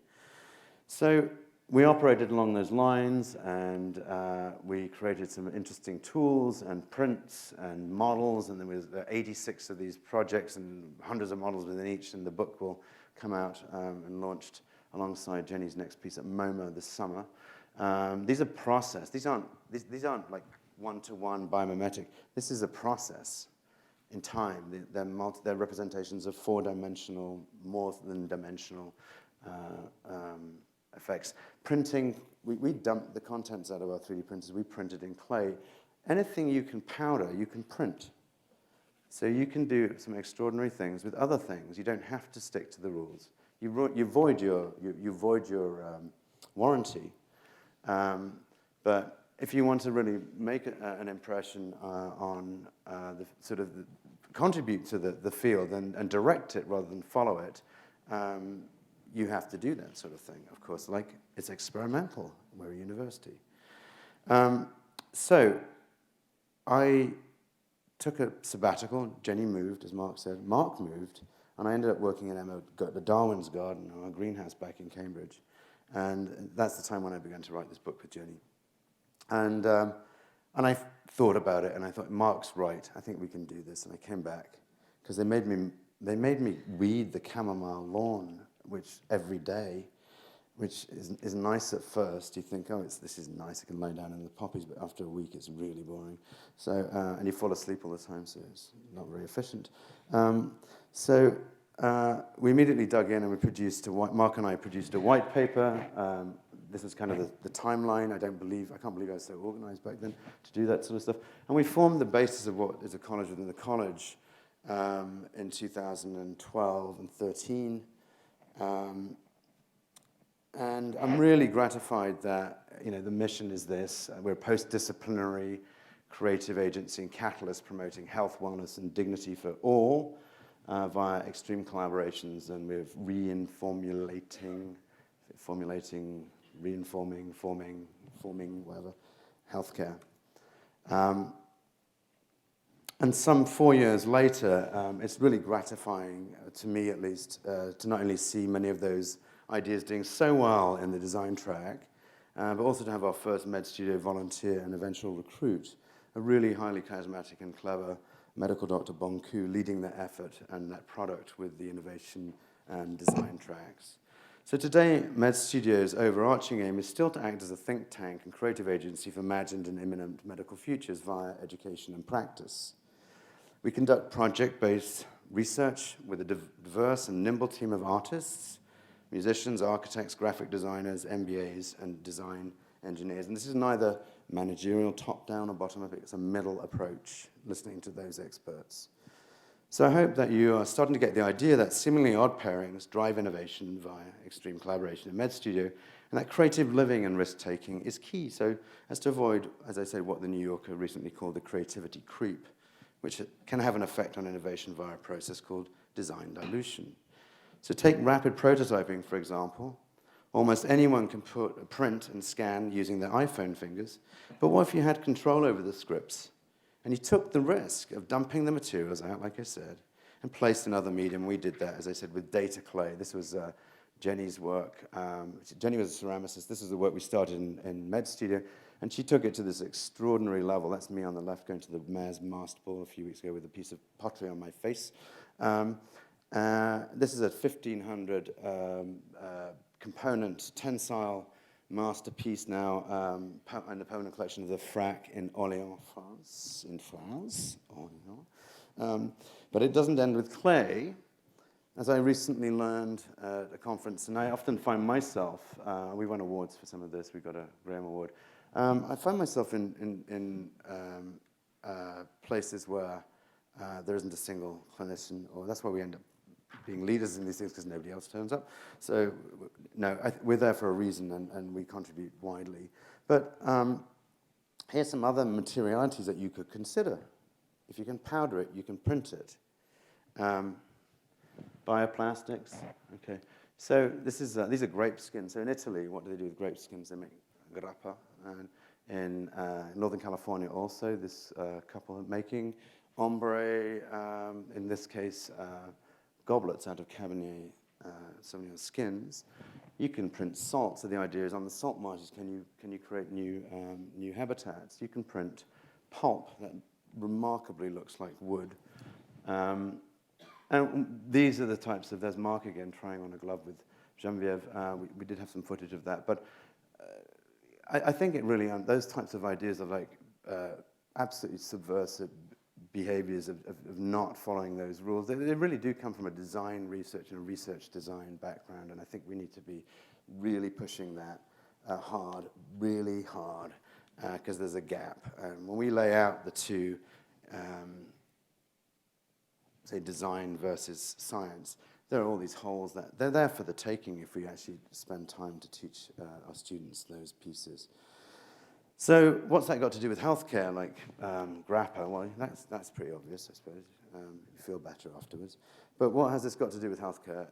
So we operated along those lines, and we created some interesting tools and prints and models, and there was 86 of these projects and hundreds of models within each, and the book will come out and launched alongside Jenny's next piece at MoMA this summer. These are process. These aren't like one-to-one biomimetic. This is a process in time. They're representations of four-dimensional, more than dimensional effects. Printing, we dumped the contents out of our 3D printers. We printed in clay. Anything you can powder, you can print. So you can do some extraordinary things with other things. You don't have to stick to the rules. You void your warranty. But if you want to really make an impression on the sort of contribute to the field and direct it rather than follow it, you have to do that sort of thing. Of course, like it's experimental. We're a university. So I took a sabbatical. Jenny moved, as Mark said. Mark moved, and I ended up working in the Darwin's Garden, our greenhouse back in Cambridge. And that's the time when I began to write this book with Jenny. And I thought about it, and I thought, Mark's right. I think we can do this. And I came back because they made me weed the chamomile lawn, which every day, which is nice at first. You think, oh, this is nice. I can lie down in the poppies, but after a week, it's really boring. So and you fall asleep all the time, so it's not very efficient. So we immediately dug in, and Mark and I produced a white paper. This was kind of the timeline. I can't believe I was so organized back then to do that sort of stuff. And we formed the basis of what is a college within the college in 2012 and 13. And I'm really gratified that the mission is this. We're a post-disciplinary creative agency and catalyst promoting health, wellness, and dignity for all. via extreme collaborations, and we're reinformulating, forming, whatever, healthcare. And some 4 years later, it's really gratifying, to me at least, to not only see many of those ideas doing so well in the design track, but also to have our first Med Studio volunteer and eventual recruit, a really highly charismatic and clever medical doctor, Bonku, leading that effort and that product with the innovation and design tracks. So today, Med Studio's overarching aim is still to act as a think tank and creative agency for imagined and imminent medical futures via education and practice. We conduct project-based research with a diverse and nimble team of artists, musicians, architects, graphic designers, MBAs, and design engineers. And this is neither managerial top-down or bottom-up, it's a middle approach, listening to those experts. So I hope that you are starting to get the idea that seemingly odd pairings drive innovation via extreme collaboration in Med Studio, and that creative living and risk-taking is key, so as to avoid, as I say, what the New Yorker recently called the creativity creep, which can have an effect on innovation via a process called design dilution. So take rapid prototyping, for example. Almost anyone can print and scan using their iPhone fingers, but what if you had control over the scripts, and you took the risk of dumping the materials out, like I said, and placed another medium? We did that, as I said, with data clay. This was Jenny's work. Jenny was a ceramicist. This is the work we started in Med Studio, and she took it to this extraordinary level. That's me on the left going to the Mayor's Master Ball a few weeks ago with a piece of pottery on my face. This is a 1,500 component tensile masterpiece now in the permanent collection of the FRAC in Orléans, France. But it doesn't end with clay. As I recently learned at a conference, and I often find myself, we won awards for some of this, we got a Graham Award. I find myself in places where there isn't a single clinician, or that's why we end up being leaders in these things, because nobody else turns up. So, no, we're there for a reason, and we contribute widely. But here's some other materialities that you could consider. If you can powder it, you can print it. Bioplastics, okay. So these are grape skins. So in Italy, what do they do with grape skins? They make grappa. And in Northern California also, this couple are making ombre, in this case, goblets out of Cabernet Sauvignon skins. You can print salt. So the idea is on the salt marshes, can you create new habitats? You can print pulp that remarkably looks like wood. And these are the types of, there's Mark again trying on a glove with Geneviève. We did have some footage of that. But I think it really, those types of ideas are like absolutely subversive behaviors of not following those rules. They really do come from a design research and a research design background, and I think we need to be really pushing that hard, really hard, because there's a gap. When we lay out the two, say design versus science, there are all these holes that they're there for the taking if we actually spend time to teach our students those pieces. So what's that got to do with healthcare, like grappa? Well, that's pretty obvious, I suppose. You feel better afterwards. But what has this got to do with healthcare?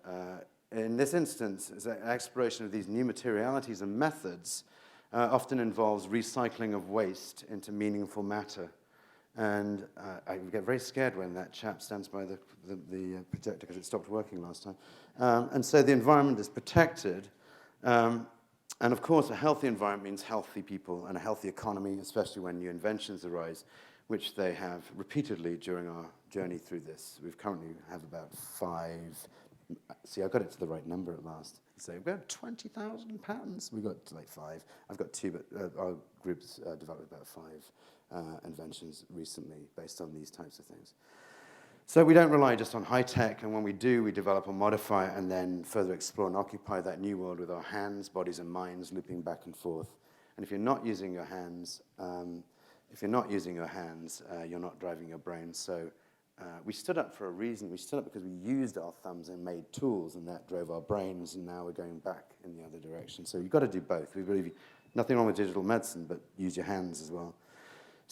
In this instance, is that exploration of these new materialities and methods often involves recycling of waste into meaningful matter. And I get very scared when that chap stands by the projector because it stopped working last time. And so the environment is protected. And of course, a healthy environment means healthy people and a healthy economy, especially when new inventions arise, which they have repeatedly during our journey through this. We currently have about 5. See, I got it to the right number at last. So we've got 20,000 patents. We've got like 5. I've got 2, but our group's developed about 5 inventions recently based on these types of things. So we don't rely just on high tech, and when we do, we develop or modify and then further explore and occupy that new world with our hands, bodies, and minds, looping back and forth. And if you're not using your hands, you're not driving your brain. So we stood up for a reason. We stood up because we used our thumbs and made tools, and that drove our brains, and now we're going back in the other direction. So you've got to do both. We believe nothing wrong with digital medicine, but use your hands as well.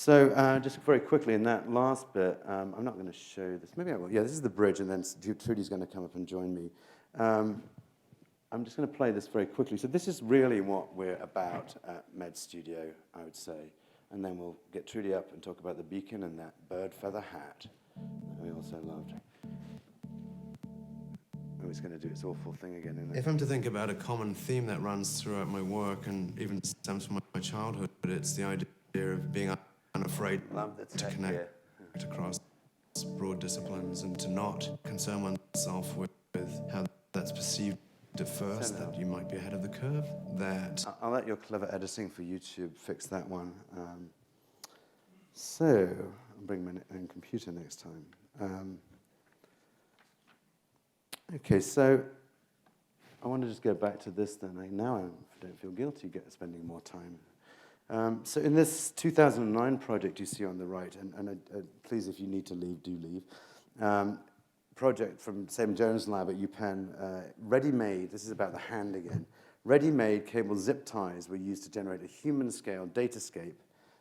So just very quickly, in that last bit, I'm not going to show this. Maybe I will. Yeah, this is the bridge, and then Trudy's going to come up and join me. I'm just going to play this very quickly. So this is really what we're about at Med Studio, I would say. And then we'll get Trudy up and talk about the beacon and that bird feather hat that we also loved. Oh, it's going to do its awful thing again, isn't it? If I'm to think about a common theme that runs throughout my work and even stems from my childhood, but it's the idea of being unafraid Love the to tech connect here. across broad disciplines and to not concern oneself with how that's perceived at first, that you might be ahead of the curve, that... I'll let your clever editing for YouTube fix that one. So, I'll bring my own computer next time. Okay, so I want to just go back to this then. Now I don't feel guilty spending more time. So in this 2009 project you see on the right, and please, if you need to leave, do leave, project from Sam Jones' lab at UPenn, ready-made, this is about the hand again, ready-made cable zip ties were used to generate a human-scale datascape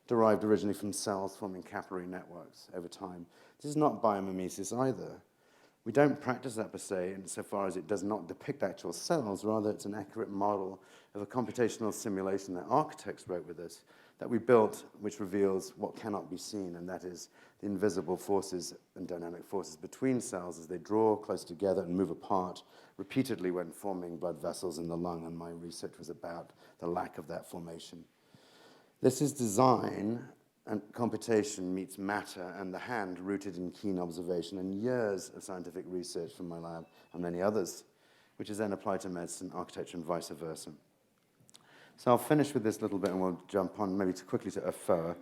derived originally from cells forming capillary networks over time. This is not biomimesis either. We don't practice that per se, insofar as it does not depict actual cells. Rather, it's an accurate model of a computational simulation that architects wrote with us, that we built, which reveals what cannot be seen, and that is the invisible forces and dynamic forces between cells as they draw close together and move apart repeatedly when forming blood vessels in the lung, and my research was about the lack of that formation. This is design and computation meets matter and the hand rooted in keen observation and years of scientific research from my lab and many others, which is then applied to medicine, architecture, and vice versa. So I'll finish with this little bit and we'll jump on maybe quickly to Afur.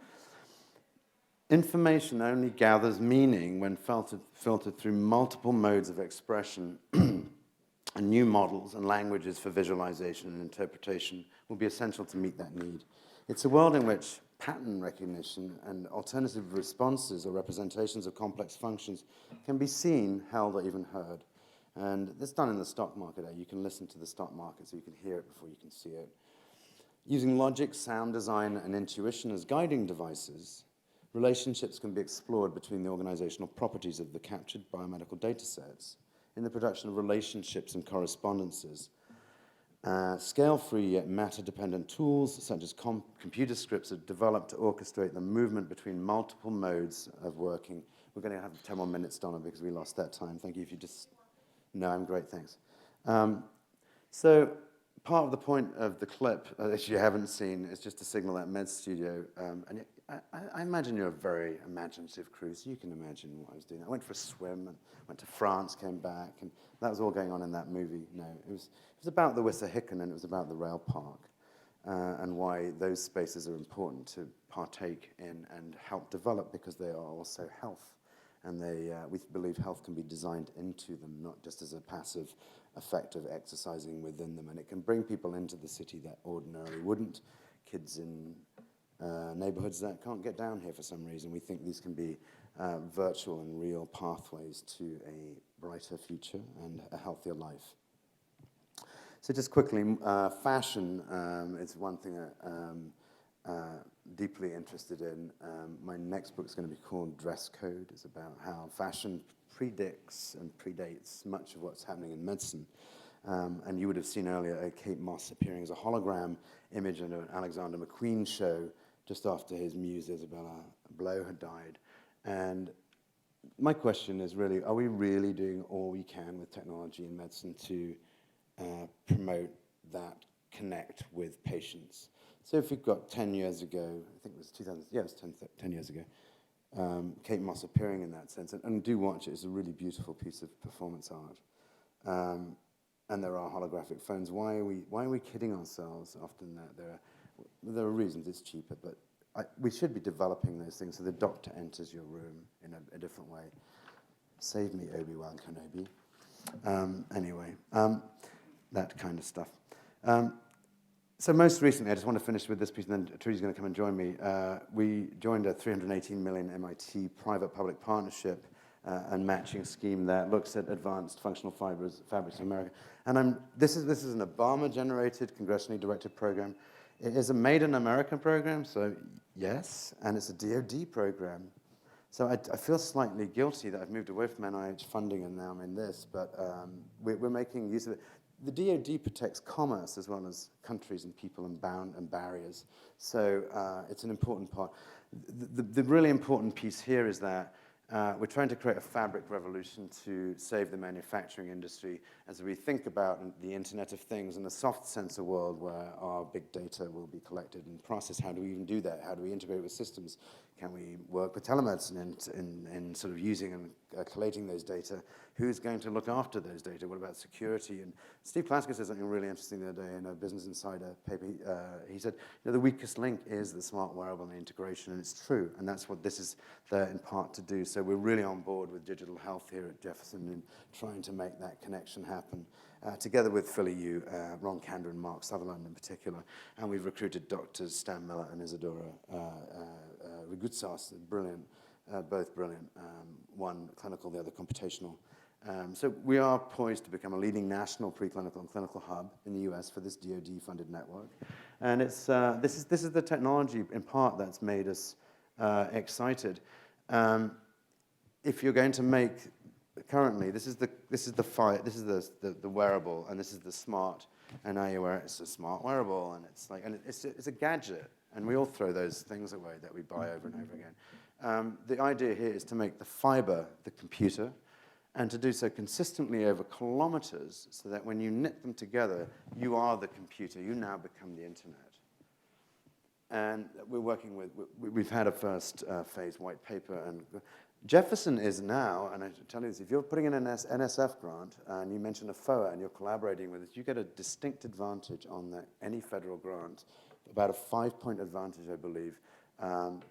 Information only gathers meaning when filtered through multiple modes of expression, and new models and languages for visualization and interpretation will be essential to meet that need. It's a world in which pattern recognition and alternative responses or representations of complex functions can be seen, held, or even heard. And it's done in the stock market. You can listen to the stock market so you can hear it before you can see it. Using logic, sound design, and intuition as guiding devices, relationships can be explored between the organizational properties of the captured biomedical data sets in the production of relationships and correspondences. Scale-free yet matter-dependent tools such as computer scripts are developed to orchestrate the movement between multiple modes of working. We're going to have 10 more minutes, Donna, because we lost that time. Thank you. If you just... No, I'm great, thanks. So part of the point of the clip, if you haven't seen, is just to signal at Med Studio. And I imagine you're a very imaginative crew, so you can imagine what I was doing. I went for a swim and went to France, came back, and that was all going on in that movie. No, it was about the Wissahickon, and it was about the rail park, and why those spaces are important to partake in and help develop, because they are also health. And we believe health can be designed into them, not just as a passive effect of exercising within them. And it can bring people into the city that ordinarily wouldn't. Kids in neighborhoods that can't get down here for some reason. We think these can be virtual and real pathways to a brighter future and a healthier life. So just quickly, fashion is one thing that deeply interested in. My next book is going to be called Dress Code. It's about how fashion predicts and predates much of what's happening in medicine. And you would have seen earlier Kate Moss appearing as a hologram image in an Alexander McQueen show just after his muse Isabella Blow had died. And my question is really, are we really doing all we can with technology in medicine to promote that connect with patients? So if we've got 10 years ago, I think it was 2000, yeah, it was 10 years ago, Kate Moss appearing in that sense, and do watch it, it's a really beautiful piece of performance art. And there are holographic phones. Why are we kidding ourselves often that there are reasons it's cheaper, but we should be developing those things so the doctor enters your room in a different way. Save me, Obi-Wan Kenobi. Anyway, that kind of stuff. So most recently, I just want to finish with this piece, and then Trudy's going to come and join me. We joined a $318 million MIT private-public partnership and matching scheme that looks at advanced functional fabrics in America. And this is an Obama-generated, congressionally directed program. It is a made-in-America program, so Yes, and it's a DoD program. So I feel slightly guilty that I've moved away from NIH funding and now I'm in this, but we're making use of it. The DoD protects commerce as well as countries and people and barriers. So it's an important part. The really important piece here is that we're trying to create a fabric revolution to save the manufacturing industry as we think about the Internet of Things and the soft sensor world where our big data will be collected and processed. How do we even do that? How do we integrate with systems? Can we work with telemedicine in sort of using and collating those data? Who's going to look after those data? What about security? And Steve Klaska said something really interesting the other day in a Business Insider paper. He said, the weakest link is the smart wearable and the integration, and it's true, and that's what this is there in part to do. So we're really on board with digital health here at Jefferson and trying to make that connection happen, together with Philly Yu, Ron Kander, and Mark Sutherland in particular. And we've recruited doctors Stan Miller and Isadora Rigutsas, brilliant, both brilliant, one clinical, the other computational. So we are poised to become a leading national preclinical and clinical hub in the US for this DoD-funded network. And it's, this is the technology, in part, that's made us excited. If you're going to make, currently, this is the wearable, and this is the smart, and now you wear it, it's a smart wearable, and it's like, and it's a gadget, and we all throw those things away that we buy over and over again. The idea here is to make the fiber the computer, and to do so consistently over kilometers, so that when you knit them together, you are the computer. You now become the internet. And we're working with, we've had a first phase white paper, and Jefferson is now, and I tell you this, if you're putting in an NSF grant, and you mention a FOA, and you're collaborating with us, you get a distinct advantage on any federal grant, about a 5-point advantage, I believe,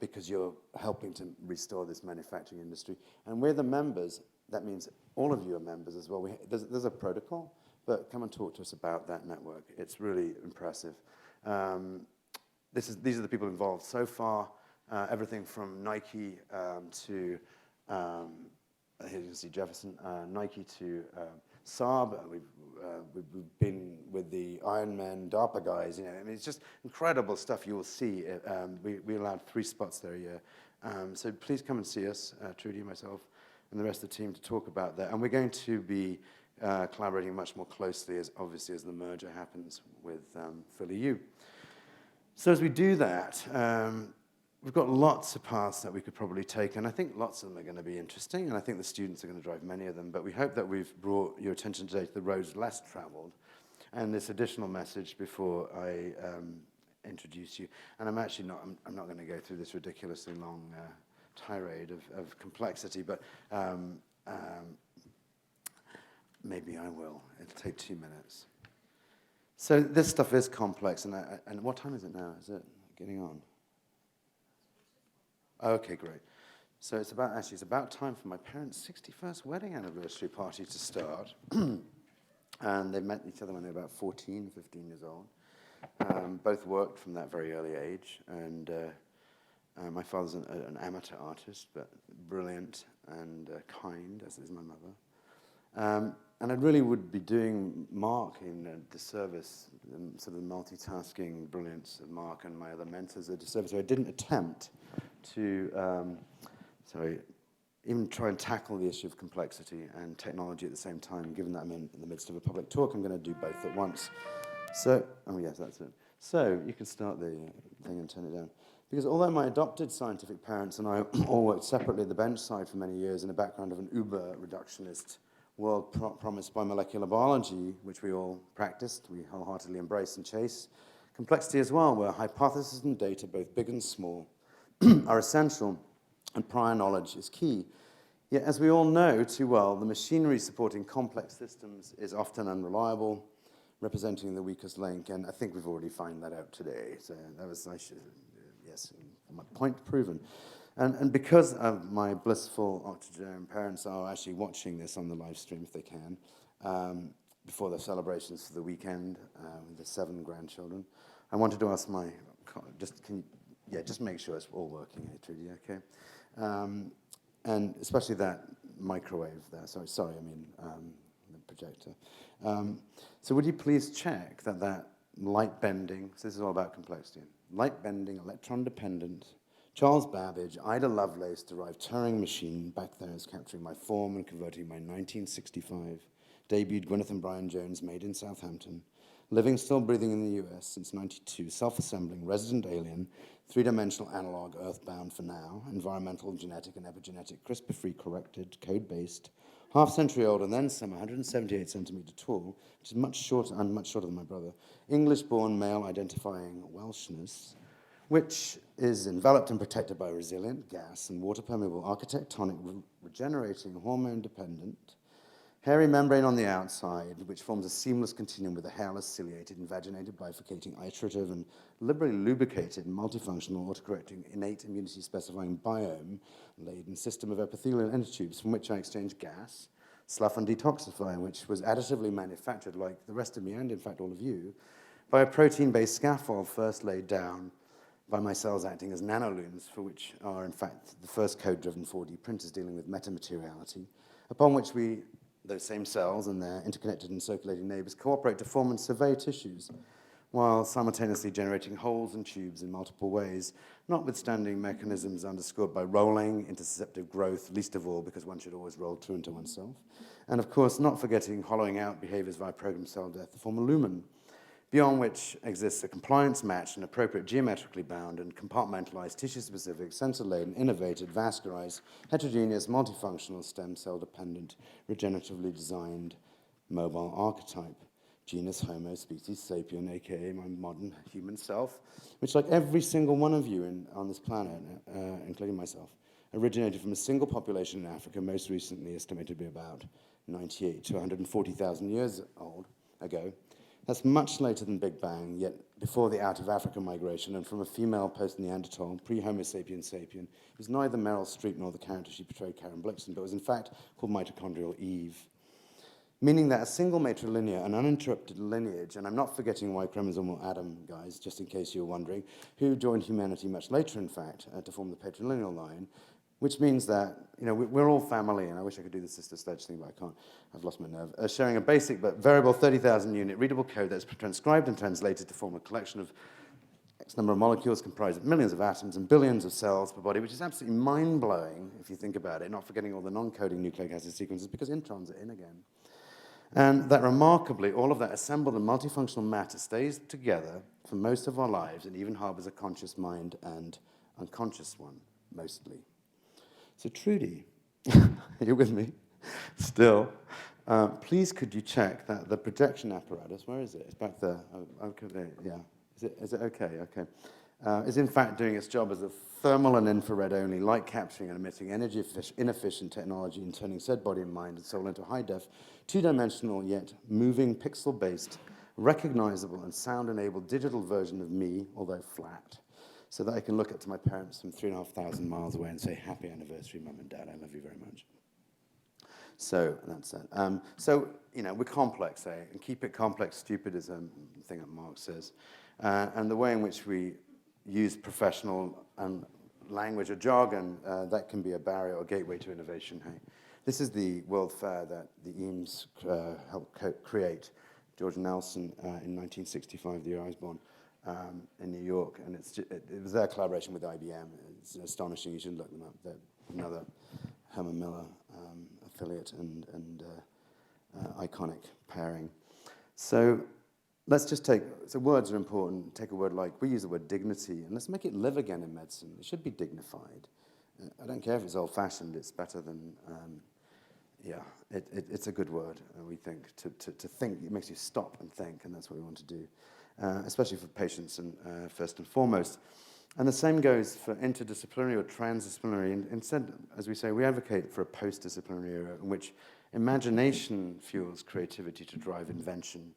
because you're helping to restore this manufacturing industry. And we're the members. That means all of you are members as well. There's a protocol, but come and talk to us about that network. It's really impressive. These are the people involved so far. Everything from Nike to, here you can see Jefferson, Nike to Saab. We've been with the Iron Man DARPA guys. I mean, it's just incredible stuff you will see. We allowed 3 spots there a year. So please come and see us, Trudy, myself, and the rest of the team to talk about that. And we're going to be collaborating much more closely, obviously, as the merger happens with Philly Yu. So as we do that, we've got lots of paths that we could probably take, and I think lots of them are going to be interesting, and I think the students are going to drive many of them, but we hope that we've brought your attention today to the roads less traveled, and this additional message before I introduce you. And I'm actually not, I'm not going to go through this ridiculously long tirade of complexity, but maybe I will. It'll take 2 minutes. So this stuff is complex, and what time is it now? Is it getting on? Okay, great. So it's about time for my parents' 61st wedding anniversary party to start. And they met each other when they were about 14, 15 years old. Both worked from that very early age, and my father's an amateur artist, but brilliant and kind, as is my mother. And I really would be doing Mark in a disservice, sort of the multitasking brilliance of Mark and my other mentors a disservice. So I didn't attempt to, even try and tackle the issue of complexity and technology at the same time. Given that I'm in the midst of a public talk, I'm going to do both at once. So, oh yes, that's it. So you can start the thing and turn it down. Because although my adopted scientific parents and I all worked separately at the bench side for many years in a background of an uber reductionist world promised by molecular biology, which we all practiced, we wholeheartedly embrace and chase, complexity as well, where hypotheses and data, both big and small, are essential, and prior knowledge is key. Yet, as we all know too well, the machinery supporting complex systems is often unreliable, representing the weakest link, and I think we've already found that out today. So that was, yes, my point proven. And because of my blissful octogenarian parents are actually watching this on the live stream if they can, before the celebrations for the weekend with the 7 grandchildren, I wanted to ask just make sure it's all working, Trudy, okay? And especially that microwave there. Sorry, I mean the projector. So would you please check that light bending, so this is all about complexity, light-bending, electron-dependent, Charles Babbage, Ida Lovelace-derived Turing machine back there is capturing my form and converting my 1965 debuted Gwyneth and Brian Jones made in Southampton, living, still breathing in the US since 92, self-assembling, resident alien, three-dimensional analog, earthbound for now, environmental, genetic, and epigenetic, CRISPR-free, corrected, code-based, half-century old, and then some 178 centimeter tall, which is much shorter, I'm much shorter than my brother, English-born male identifying Welshness, which is enveloped and protected by resilient gas and water-permeable, architectonic, regenerating, hormone-dependent, hairy membrane on the outside, which forms a seamless continuum with a hairless, ciliated, invaginated, bifurcating, iterative, and liberally lubricated, multifunctional, autocorrecting, innate immunity-specifying biome-laden system of epithelial endotubes from which I exchange gas, slough, and detoxify, which was additively manufactured, like the rest of me and, in fact, all of you, by a protein-based scaffold first laid down by my cells acting as nanolooms, for which are, in fact, the first code-driven 4D printers dealing with metamateriality, upon which we, those same cells and their interconnected and circulating neighbors, cooperate to form and survey tissues, while simultaneously generating holes and tubes in multiple ways, notwithstanding mechanisms underscored by rolling, interceptive growth, least of all because one should always roll true into oneself, and of course not forgetting hollowing out behaviors via programmed cell death to form a lumen, beyond which exists a compliance-matched and appropriate geometrically bound and compartmentalized, tissue-specific, sensor-laden, innovated, vascularized, heterogeneous, multifunctional, stem cell-dependent, regeneratively designed mobile archetype, genus Homo, species sapien, aka my modern human self, which, like every single one of you on this planet, including myself, originated from a single population in Africa, most recently estimated to be about 98 to 140,000 years old ago. That's much later than Big Bang, yet before the out-of-Africa migration, and from a female post-Neanderthal, pre-Homo sapiens sapien, it was neither Meryl Streep nor the character she portrayed, Karen Blixen, but was in fact called mitochondrial Eve. Meaning that a single matrilinear and uninterrupted lineage, and I'm not forgetting Y chromosomal Adam, guys, just in case you were wondering, who joined humanity much later, in fact, to form the patrilineal line, which means that, you know, we're all family, and I wish I could do the sister sledge thing, but I can't. I've lost my nerve. Sharing a basic but variable 30,000 unit readable code that's transcribed and translated to form a collection of X number of molecules comprised of millions of atoms and billions of cells per body, which is absolutely mind-blowing if you think about it, not forgetting all the non-coding nucleic acid sequences because introns are in again. And that remarkably, all of that assembled and multifunctional matter stays together for most of our lives and even harbors a conscious mind and unconscious one, mostly. So Trudy, are you with me? Still. Please could you check that the projection apparatus, where is it? It's back there. Okay, yeah. Is it okay? Okay. Is in fact doing its job as a thermal and infrared only light capturing and emitting energy inefficient technology and turning said body and mind and soul into a high-def, two-dimensional yet moving pixel-based, recognizable and sound-enabled digital version of me, although flat, so that I can look up to my parents from 3,500 miles away and say, happy anniversary, Mum and Dad, I love you very much. So that's it. So, you know, we're complex, eh? And keep it complex, stupid is a thing that Marx says. And the way in which we use professional language or jargon, that can be a barrier or gateway to innovation, hey? This is the World Fair that the Eames helped create, George Nelson, in 1965, the year I was born. In New York, and it was their collaboration with IBM. It's astonishing. You should look them up. They're another Herman Miller affiliate and iconic pairing. So let's just so words are important. Take a word like, we use the word dignity, and let's make it live again in medicine. It should be dignified. I don't care if it's old-fashioned. It's better than, it's a good word, we think. To think, it makes you stop and think, and that's what we want to do. Especially for patients and first and foremost. And the same goes for interdisciplinary or transdisciplinary. Instead, as we say, we advocate for a post-disciplinary era in which imagination fuels creativity to drive invention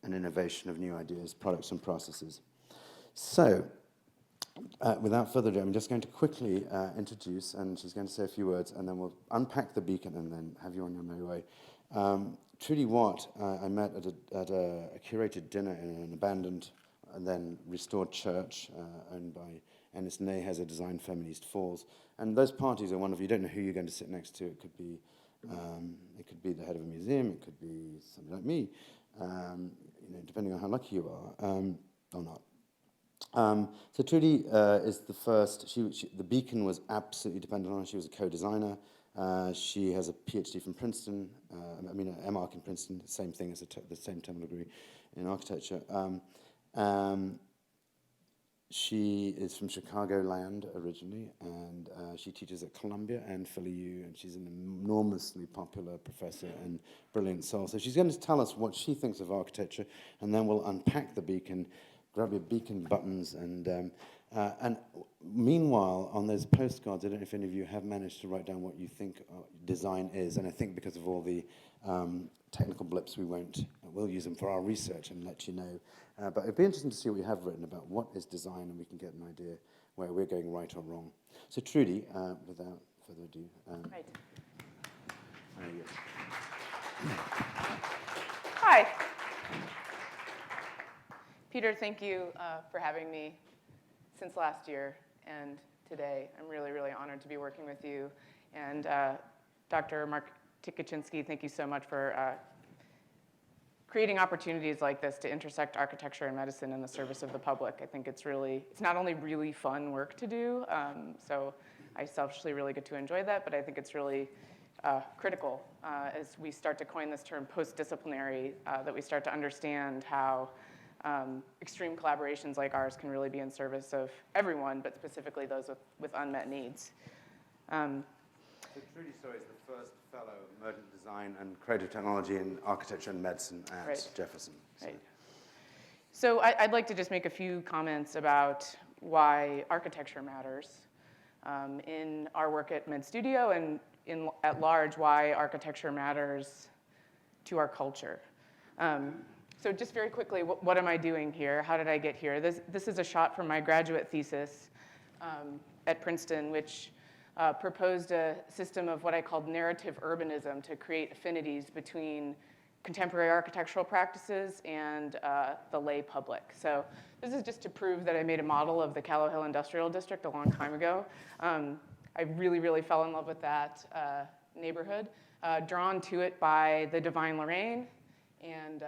and innovation of new ideas, products, and processes. So, without further ado, I'm just going to quickly introduce, and she's going to say a few words, and then we'll unpack the beacon and then have you on your merry way. Trudy Watt, I met at a curated dinner in an abandoned and then restored church owned by Ennis Ney, has a design Feminist Falls. And those parties are wonderful. You don't know who you're going to sit next to. It could be the head of a museum. It could be somebody like me, depending on how lucky you are or not. So Trudy is the first. The beacon was absolutely dependent on her. She was a co-designer. She has a PhD from Princeton. An MArch in Princeton. Same thing as the same terminal degree in architecture. She is from Chicagoland originally, and she teaches at Columbia and Philly U, and she's an enormously popular professor and brilliant soul. So she's going to tell us what she thinks of architecture, and then we'll unpack the beacon, grab your beacon buttons, and meanwhile, on those postcards, I don't know if any of you have managed to write down what you think design is, and I think because of all the technical blips, we'll use them for our research and let you know. But it'd be interesting to see what you have written about what is design, and we can get an idea where we're going right or wrong. So Trudy, without further ado. Right. Yes. Hi. Peter, thank you for having me since last year and today. I'm really, really honored to be working with you. And Dr. Mark Tikaczynski, thank you so much for creating opportunities like this to intersect architecture and medicine in the service of the public. I think it's not only really fun work to do, so I selfishly really get to enjoy that, but I think it's really critical as we start to coin this term post-disciplinary, that we start to understand how extreme collaborations like ours can really be in service of everyone, but specifically those with unmet needs. So Trudy, is the first fellow of Emergent Design and Creative Technology in Architecture and Medicine at Right. Jefferson. Right. So I'd like to just make a few comments about why architecture matters in our work at Med Studio, and at large, why architecture matters to our culture. So just very quickly, what am I doing here? How did I get here? This is a shot from my graduate thesis at Princeton, which proposed a system of what I called narrative urbanism to create affinities between contemporary architectural practices and the lay public. So this is just to prove that I made a model of the Callow Hill Industrial District a long time ago. I really, really fell in love with that neighborhood, drawn to it by the Divine Lorraine and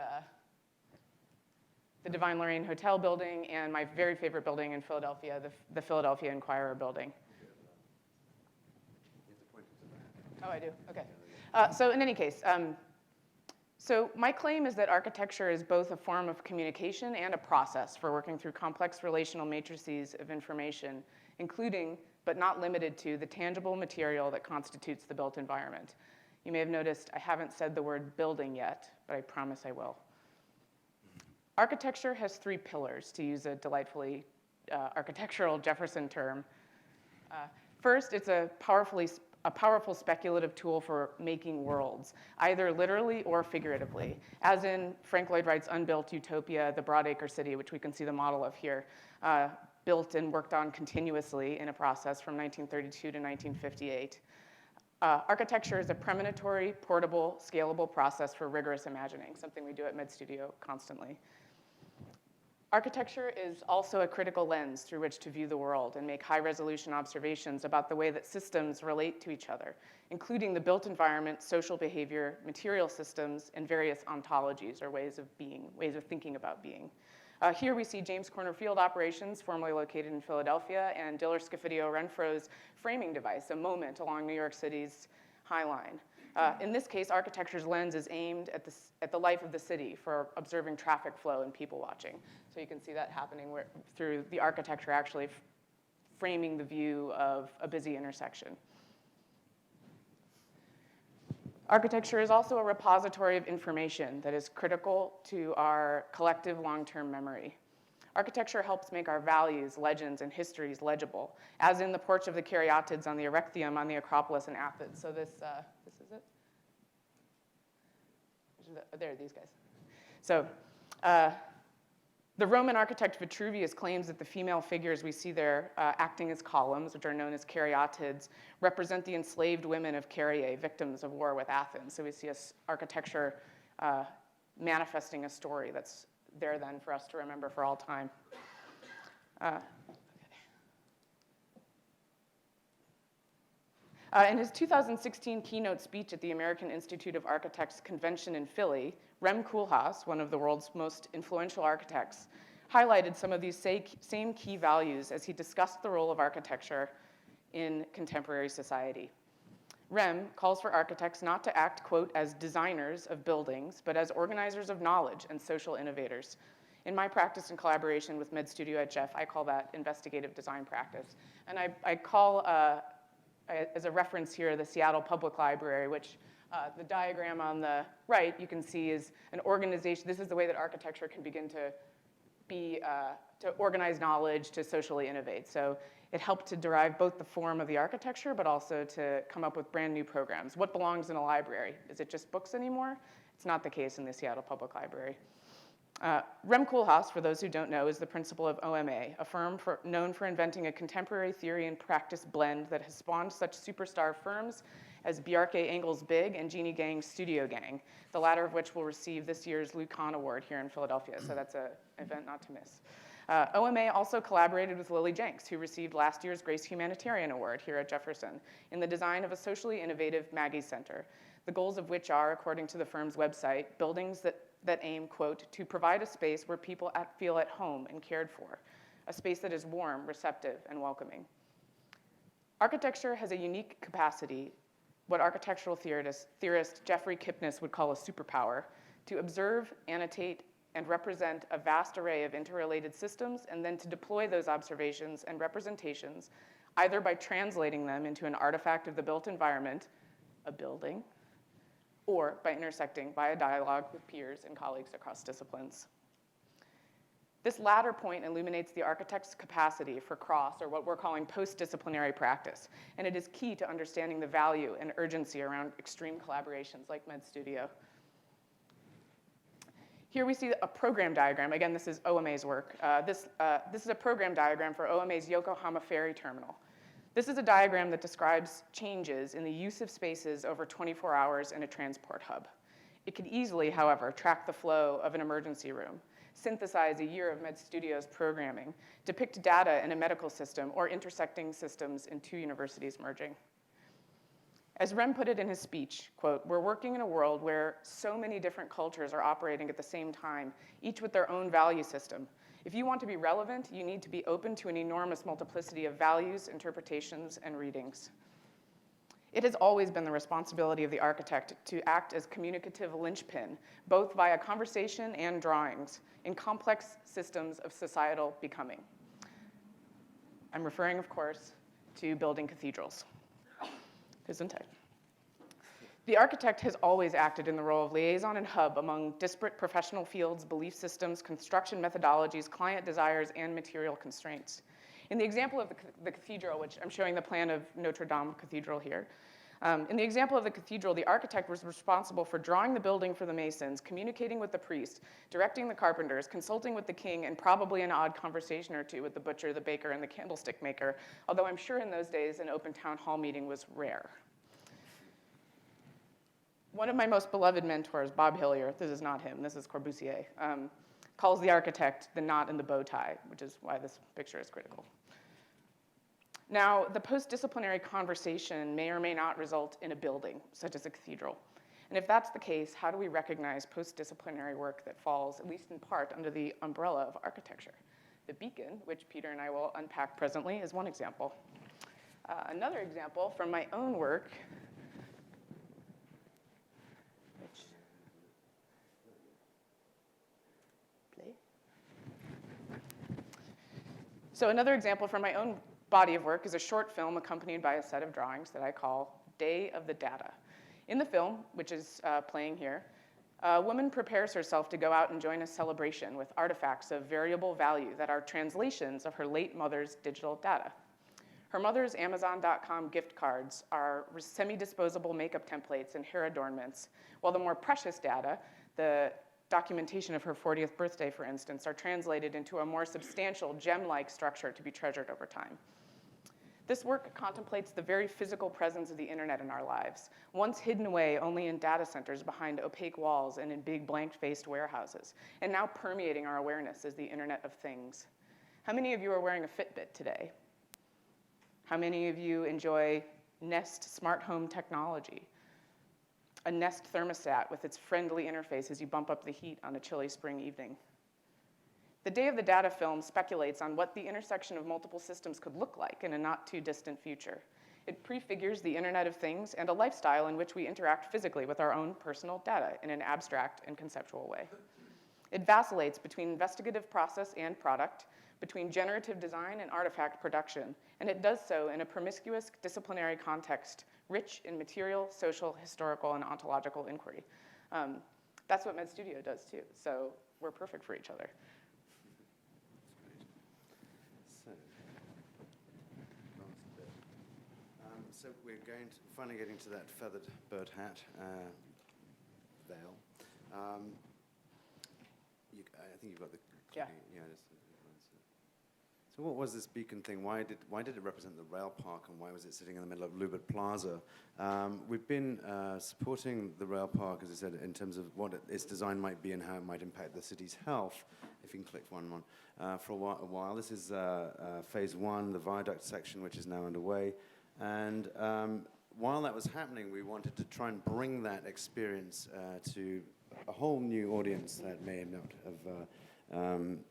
the Divine Lorraine Hotel building, and my very favorite building in Philadelphia, the Philadelphia Inquirer building. Oh, I do, okay. So in any case, so my claim is that architecture is both a form of communication and a process for working through complex relational matrices of information, including, but not limited to, the tangible material that constitutes the built environment. You may have noticed I haven't said the word building yet, but I promise I will. Architecture has three pillars, to use a delightfully architectural Jefferson term. First, it's a powerful speculative tool for making worlds, either literally or figuratively, as in Frank Lloyd Wright's unbuilt utopia, the Broadacre City, which we can see the model of here, built and worked on continuously in a process from 1932 to 1958. Architecture is a premonitory, portable, scalable process for rigorous imagining, something we do at Med Studio constantly. Architecture is also a critical lens through which to view the world and make high-resolution observations about the way that systems relate to each other, including the built environment, social behavior, material systems, and various ontologies, or ways of being, ways of thinking about being. Here we see James Corner Field Operations, formerly located in Philadelphia, and Diller Scofidio Renfro's framing device, a moment along New York City's High Line. In this case, architecture's lens is aimed at the life of the city for observing traffic flow and people watching. So you can see that happening through the architecture actually framing the view of a busy intersection. Architecture is also a repository of information that is critical to our collective long-term memory. Architecture helps make our values, legends, and histories legible, as in the porch of the Caryatids on the Erechtheum on the Acropolis in Athens. So this is it? There are these guys. So the Roman architect Vitruvius claims that the female figures we see there acting as columns, which are known as Caryatids, represent the enslaved women of Caryae, victims of war with Athens. So we see architecture manifesting a story that's there then for us to remember for all time. In his 2016 keynote speech at the American Institute of Architects convention in Philly, Rem Koolhaas, one of the world's most influential architects, highlighted some of these same key values as he discussed the role of architecture in contemporary society. Rem calls for architects not to act, quote, as designers of buildings, but as organizers of knowledge and social innovators. In my practice and collaboration with Med Studio at Jeff, I call that investigative design practice. And I call, as a reference here, the Seattle Public Library, which the diagram on the right you can see is an organization. This is the way that architecture can begin to organize knowledge, to socially innovate. So it helped to derive both the form of the architecture, but also to come up with brand new programs. What belongs in a library? Is it just books anymore? It's not the case in the Seattle Public Library. Rem Koolhaas, for those who don't know, is the principal of OMA, a firm known for inventing a contemporary theory and practice blend that has spawned such superstar firms as Bjarke Ingels Big and Jeannie Gang's Studio Gang, the latter of which will receive this year's Lou Kahn Award here in Philadelphia, so that's an event not to miss. OMA also collaborated with Lily Jenks, who received last year's Grace Humanitarian Award here at Jefferson, in the design of a socially innovative Maggie's Center, the goals of which are, according to the firm's website, buildings that aim, quote, to provide a space where people feel at home and cared for, a space that is warm, receptive, and welcoming. Architecture has a unique capacity, what architectural theorist Jeffrey Kipnis would call a superpower, to observe, annotate, and represent a vast array of interrelated systems, and then to deploy those observations and representations either by translating them into an artifact of the built environment, a building, or by intersecting via dialogue with peers and colleagues across disciplines. This latter point illuminates the architect's capacity for cross, or what we're calling post-disciplinary practice, and it is key to understanding the value and urgency around extreme collaborations like Med Studio. Here we see a program diagram. Again, this is OMA's work. This is a program diagram for OMA's Yokohama Ferry Terminal. This is a diagram that describes changes in the use of spaces over 24 hours in a transport hub. It could easily, however, track the flow of an emergency room, synthesize a year of Med Studio's programming, depict data in a medical system, or intersecting systems in two universities merging. As Rem put it in his speech, quote, "We're working in a world where so many different cultures are operating at the same time, each with their own value system. If you want to be relevant, you need to be open to an enormous multiplicity of values, interpretations, and readings." It has always been the responsibility of the architect to act as communicative linchpin, both via conversation and drawings, in complex systems of societal becoming. I'm referring, of course, to building cathedrals. Gesundheit. The architect has always acted in the role of liaison and hub among disparate professional fields, belief systems, construction methodologies, client desires, and material constraints. In the example of the cathedral, which I'm showing the plan of Notre Dame Cathedral here, in the example of the cathedral, the architect was responsible for drawing the building for the masons, communicating with the priest, directing the carpenters, consulting with the king, and probably an odd conversation or two with the butcher, the baker, and the candlestick maker, although I'm sure in those days an open town hall meeting was rare. One of my most beloved mentors, Bob Hillier, this is not him, this is Corbusier, calls the architect the knot in the bow tie, which is why this picture is critical. Now, the post-disciplinary conversation may or may not result in a building, such as a cathedral. And if that's the case, how do we recognize post-disciplinary work that falls, at least in part, under the umbrella of architecture? The beacon, which Peter and I will unpack presently, is one example. Another example from my own work, So another example from my own body of work is a short film accompanied by a set of drawings that I call Day of the Data. In the film, which is playing here, a woman prepares herself to go out and join a celebration with artifacts of variable value that are translations of her late mother's digital data. Her mother's Amazon.com gift cards are semi-disposable makeup templates and hair adornments, while the more precious data, the documentation of her 40th birthday, for instance, are translated into a more substantial gem-like structure to be treasured over time. This work contemplates the very physical presence of the internet in our lives, once hidden away only in data centers behind opaque walls and in big blank-faced warehouses, and now permeating our awareness as the Internet of Things. How many of you are wearing a Fitbit today? How many of you enjoy Nest smart home technology? A Nest thermostat with its friendly interface as you bump up the heat on a chilly spring evening. The Day of the Data film speculates on what the intersection of multiple systems could look like in a not too distant future. It prefigures the Internet of Things and a lifestyle in which we interact physically with our own personal data in an abstract and conceptual way. It vacillates between investigative process and product, between generative design and artifact production, and it does so in a promiscuous disciplinary context, rich in material, social, historical, and ontological inquiry. That's what MedStudio does too, so we're perfect for each other. So we're finally getting to that feathered bird hat veil. I think you've got the. Yeah. So what was this beacon thing? Why did it represent the rail park, and why was it sitting in the middle of Lubert Plaza? We've been supporting the rail park, as I said, in terms of what its design might be and how it might impact the city's health. If you can click one, for a while. This is phase 1, the viaduct section, which is now underway. And while that was happening, we wanted to try and bring that experience to a whole new audience that may not have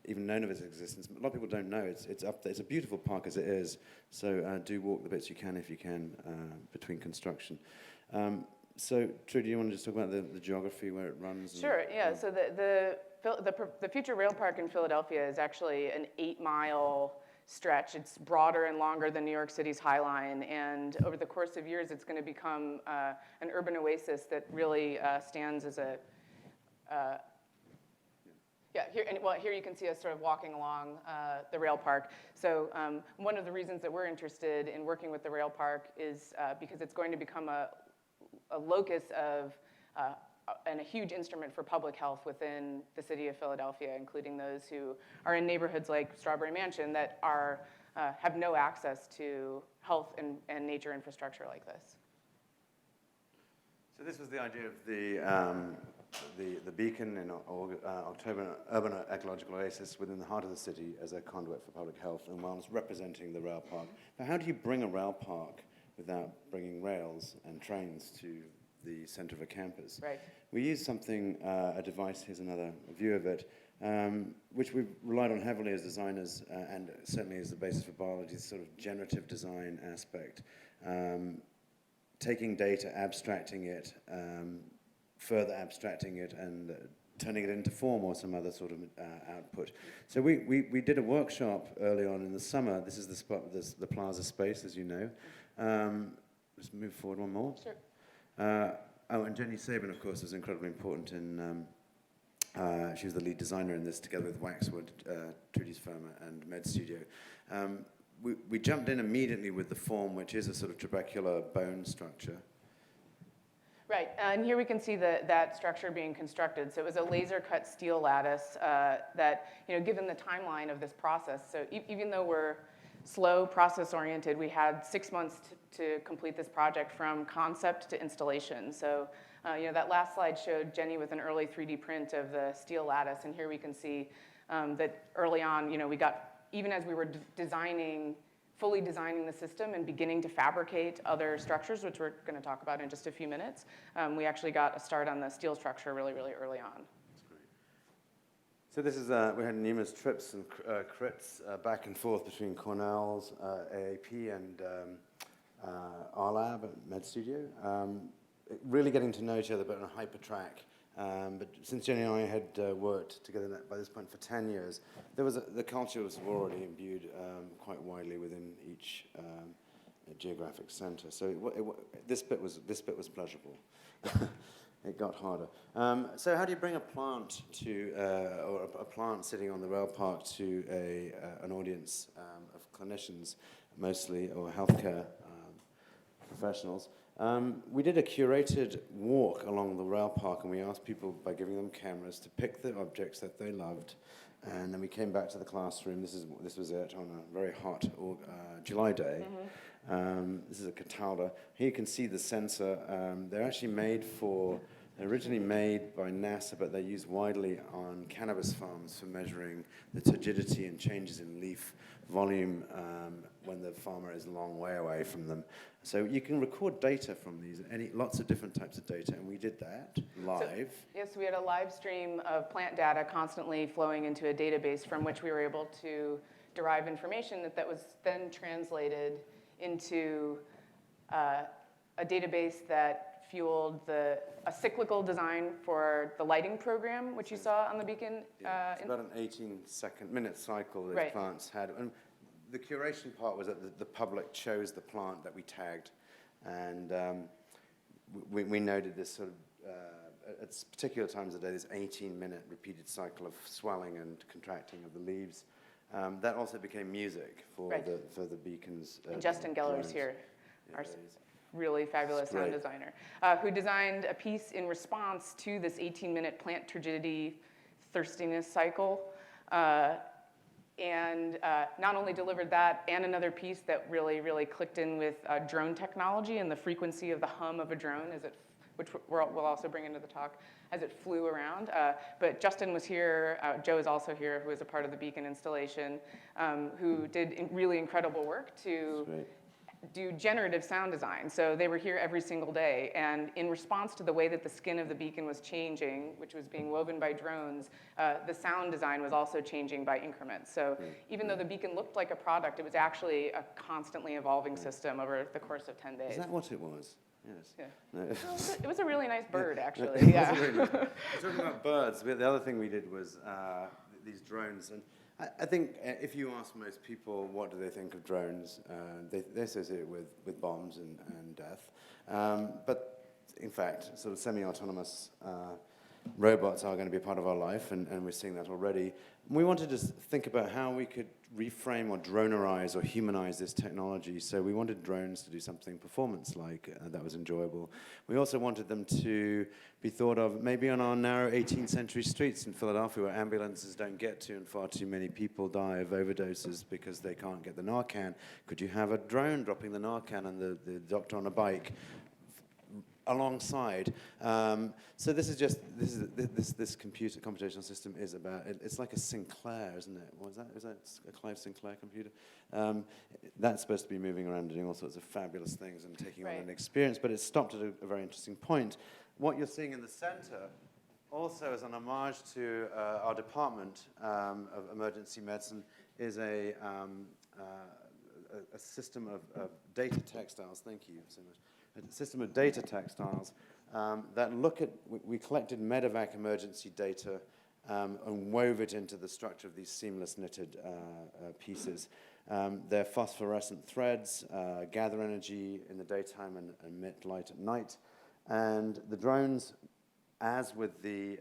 even known of its existence. A lot of people don't know. It's up there. It's a beautiful park as it is. So do walk the bits you can, if you can, between construction. So, True, do you want to just talk about the geography, where it runs? Sure, yeah. So the future rail park in Philadelphia is actually an 8-mile stretch. It's broader and longer than New York City's High Line, and over the course of years, it's going to become an urban oasis that really stands as a here you can see us sort of walking along the rail park. So one of the reasons that we're interested in working with the rail park is because it's going to become a locus of and a huge instrument for public health within the city of Philadelphia, including those who are in neighborhoods like Strawberry Mansion that have no access to health and nature infrastructure like this. So this was the idea of the beacon in October, urban ecological oasis within the heart of the city as a conduit for public health and wellness, representing the rail park. Now, how do you bring a rail park without bringing rails and trains to the center of a campus? Right. We use something, a device, here's another view of it, which we've relied on heavily as designers and certainly as the basis for biology, sort of generative design aspect. Taking data, abstracting it, further abstracting it, and turning it into form or some other sort of output. So we did a workshop early on in the summer. This is the spot, the plaza space, as you know. Let's move forward one more. Sure. And Jenny Sabin, of course, was incredibly important in, she was the lead designer in this, together with Waxwood, Trudy's firm, and MedStudio. We jumped in immediately with the form, which is a sort of trabecular bone structure. Right, and here we can see that structure being constructed. So it was a laser-cut steel lattice that, given the timeline of this process, so even though we're slow, process-oriented, we had 6 months to complete this project from concept to installation. So, that last slide showed Jenny with an early 3D print of the steel lattice, and here we can see that early on, we got, even as we were fully designing the system and beginning to fabricate other structures, which we're going to talk about in just a few minutes, we actually got a start on the steel structure really, really early on. So this is, we had numerous trips and crits back and forth between Cornell's, AAP, and our lab at MedStudio. Really getting to know each other, but on a hypertrack. But since Jenny and I had worked together by this point for 10 years, the culture was already imbued quite widely within each geographic center. So this bit was pleasurable. It got harder. So how do you bring a plant or a plant sitting on the rail park to an audience of clinicians, mostly, or healthcare professionals? We did a curated walk along the rail park, and we asked people, by giving them cameras, to pick the objects that they loved, and then we came back to the classroom. This was it on a very hot July day. Mm-hmm. This is a Catalda. Here you can see the sensor. They're actually they're originally made by NASA, but they're used widely on cannabis farms for measuring the turgidity and changes in leaf volume when the farmer is a long way away from them. So you can record data from these, lots of different types of data, and we did that live. Yes, we had a live stream of plant data constantly flowing into a database from which we were able to derive information that was then translated into a database that fueled a cyclical design for the lighting program, which you saw on the beacon. It's about an 18-minute cycle that plants had. And the curation part was that the public chose the plant that we tagged, and we noted this sort of, at particular times of the day, this 18-minute repeated cycle of swelling and contracting of the leaves. That also became music for the beacons. And Justin Geller's here, our really fabulous sound designer, who designed a piece in response to this 18-minute plant turgidity thirstiness cycle. And not only delivered that and another piece that really, really clicked in with drone technology and the frequency of the hum of a drone, which we'll also bring into the talk, as it flew around. But Justin was here, Joe is also here, who was a part of the beacon installation, who did really incredible work to do generative sound design. So they were here every single day, and in response to the way that the skin of the beacon was changing, which was being woven by drones, the sound design was also changing by increments. So even though the beacon looked like a product, it was actually a constantly evolving system over the course of 10 days. Is that what it was? Yes. Yeah. No. It was a really nice bird, actually. It was really nice. Talking about birds, the other thing we did was these drones. And I think if you ask most people what do they think of drones, they associate it with bombs and death. But in fact, sort of semi-autonomous robots are going to be a part of our life, and we're seeing that already. And we wanted to think about how we could reframe or dronerize or humanize this technology. So we wanted drones to do something performance-like that was enjoyable. We also wanted them to be thought of maybe on our narrow 18th century streets in Philadelphia where ambulances don't get to and far too many people die of overdoses because they can't get the Narcan. Could you have a drone dropping the Narcan and the doctor on a bike alongside? So this is just this computational system is about it's like a Sinclair, isn't it? What is that? Is that a Clive Sinclair computer? That's supposed to be moving around and doing all sorts of fabulous things and taking on an experience, but it stopped at a very interesting point. What you're seeing in the center also is an homage to our department of emergency medicine is a system of data textiles. Thank you so much. A system of data textiles that look at, we collected medevac emergency data and wove it into the structure of these seamless knitted pieces. They're phosphorescent threads, gather energy in the daytime and emit light at night. And the drones, as with the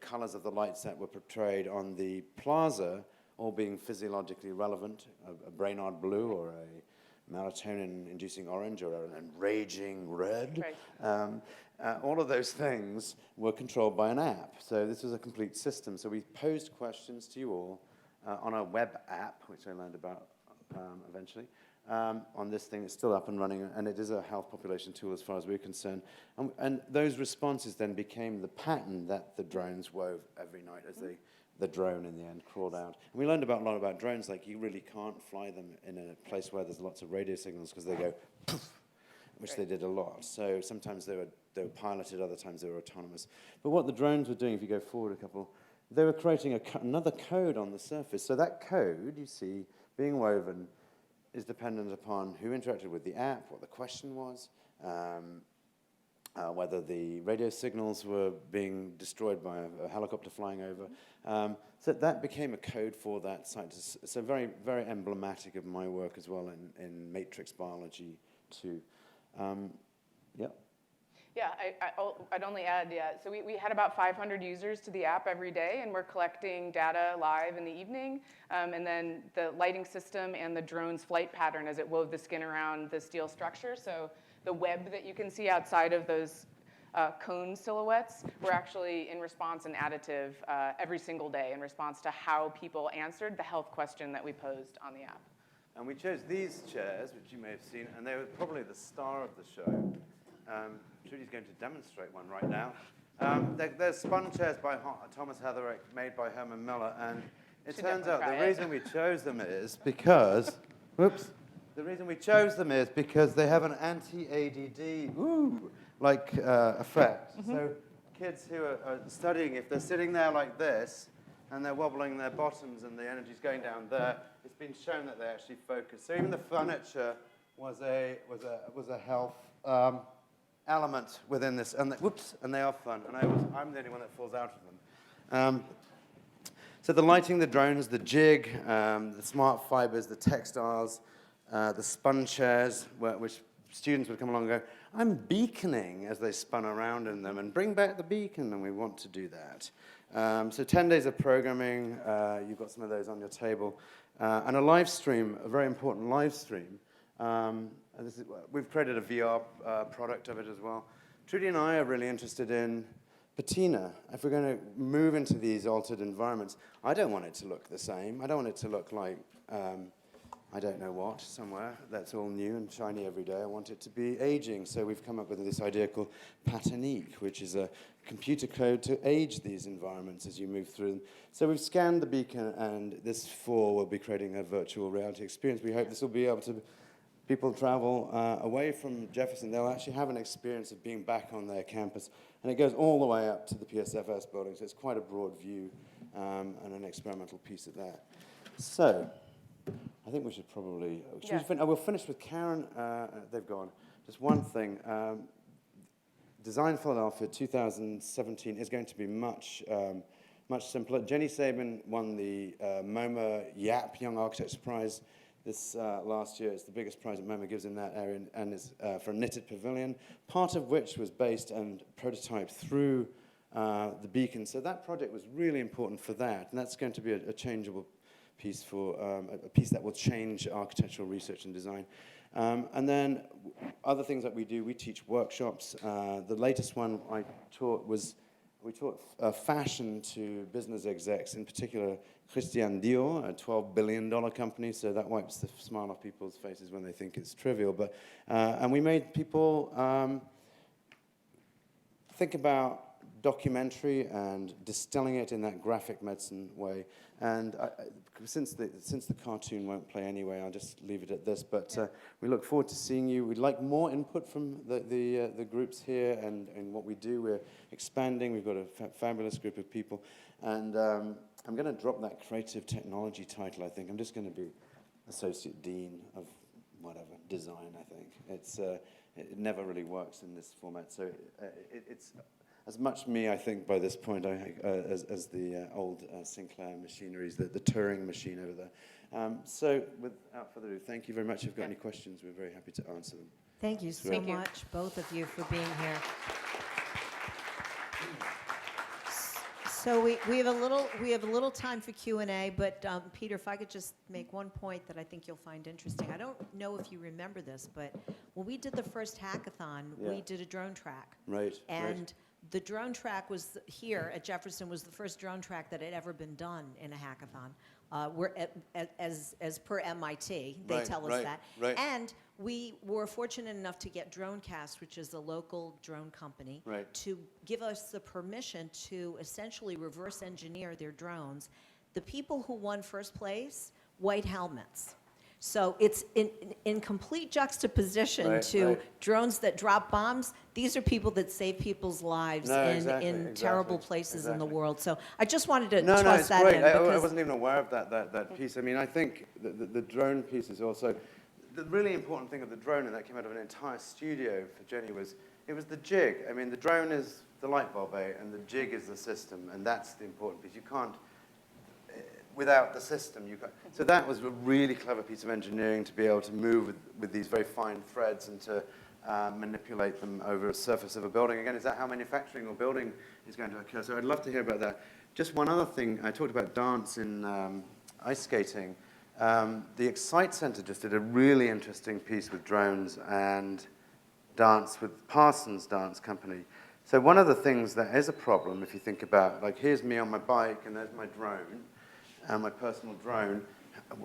colors of the lights that were portrayed on the plaza, all being physiologically relevant, a Brainard blue or a melatonin-inducing orange or an enraging red. All of those things were controlled by an app. So this was a complete system. So we posed questions to you all on a web app, which I learned about eventually, on this thing. It's still up and running, and it is a health population tool as far as we're concerned. And those responses then became the pattern that the drones wove every night as the drone in the end crawled out. And we learned a lot about drones, like you really can't fly them in a place where there's lots of radio signals because they go poof, which they did a lot. So sometimes they were piloted, other times they were autonomous. But what the drones were doing, if you go forward a couple, they were creating another code on the surface. So that code, you see, being woven is dependent upon who interacted with the app, what the question was, whether the radio signals were being destroyed by a helicopter flying over. So that became a code for that site. So very, very emblematic of my work as well in matrix biology too. Yeah, I'd only add, so we had about 500 users to the app every day, and we're collecting data live in the evening, and then the lighting system and the drone's flight pattern as it wove the skin around the steel structure. So the web that you can see outside of those cone silhouettes were actually in response and additive every single day in response to how people answered the health question that we posed on the app. And we chose these chairs, which you may have seen, and they were probably the star of the show. Trudy's going to demonstrate one right now. They're spun chairs by Thomas Heatherick, made by Herman Miller, and It Should turns definitely out try the it. reason we chose them is because, whoops, the reason we chose them is because they have an anti-ADD, effect. So kids who are studying, if they're sitting there like this, and they're wobbling their bottoms and the energy's going down there, it's been shown that they actually focus. So even the furniture was a health element within this. And and they are fun. And I'm the only one that falls out of them. So the lighting, the drones, the jig, the smart fibers, the textiles, the spun chairs, which students would come along and go, I'm beaconing as they spun around in them, and bring back the beacon, and we want to do that. So 10 days of programming, you've got some of those on your table, and a live stream, a very important live stream. We've created a VR product of it as well. Trudy and I are really interested in patina. If we're going to move into these altered environments, I don't want it to look the same. I don't want it to look like I don't know what, somewhere that's all new and shiny every day. I want it to be aging. So we've come up with this idea called Patinique, which is a computer code to age these environments as you move through them. So we've scanned the beacon, and this fall will be creating a virtual reality experience. We hope this will be able to, people travel away from Jefferson, they'll actually have an experience of being back on their campus. And it goes all the way up to the PSFS building, so it's quite a broad view and an experimental piece of that. So I think we should probably, we'll finish with Karen, they've gone. Just one thing, Design Philadelphia 2017 is going to be much simpler. Jenny Sabin won the MoMA YAP Young Architects Prize this last year. It's the biggest prize that MoMA gives in that area, and it's for a knitted pavilion, part of which was based and prototyped through the beacon. So that project was really important for that, and that's going to be a changeable piece for a piece that will change architectural research and design. And then other things that we do, we teach workshops. The latest one I taught was, we taught fashion to business execs, in particular Christian Dior, a $12 billion company, so that wipes the smile off people's faces when they think it's trivial. But and we made people think about documentary and distilling it in that graphic medicine way. And since the cartoon won't play anyway, I'll just leave it at this. But we look forward to seeing you. We'd like more input from the groups here and what we do. We're expanding. We've got a fabulous group of people. And I'm going to drop that creative technology title, I think. I'm just going to be associate dean of whatever, design, I think. It never really works in this format. So it's as much me, I think, by this point, as the old Sinclair machineries, the Turing machine over there. So without further ado, thank you very much. If you've got any questions, we're very happy to answer them. Thank you so much, both of you, for being here. So we have a little time for Q&A, but Peter, if I could just make one point that I think you'll find interesting. I don't know if you remember this, but when we did the first hackathon, we did a drone track. Right. And the drone track was here at Jefferson was the first drone track that had ever been done in a hackathon. We're as per MIT, they tell us that. Right. And we were fortunate enough to get Dronecast, which is a local drone company, to give us the permission to essentially reverse engineer their drones. The people who won first place, white helmets. So it's in complete juxtaposition to drones that drop bombs. These are people that save people's lives in terrible places in the world. So I just wanted to toss that in. I wasn't even aware of that piece. I mean, I think the drone piece is also, the really important thing of the drone, and that came out of an entire studio for Jenny, was it was the jig. I mean, the drone is the light bulb, and the jig is the system, and that's the important piece. You can't, without the system, you can't. So that was a really clever piece of engineering to be able to move with these very fine threads and to manipulate them over a surface of a building. Again, is that how manufacturing or building is going to occur? So I'd love to hear about that. Just one other thing, I talked about dance in ice skating. The Excite Center just did a really interesting piece with drones and dance with Parsons Dance Company. So one of the things that is a problem, if you think about, like, here's me on my bike and there's my drone, my personal drone.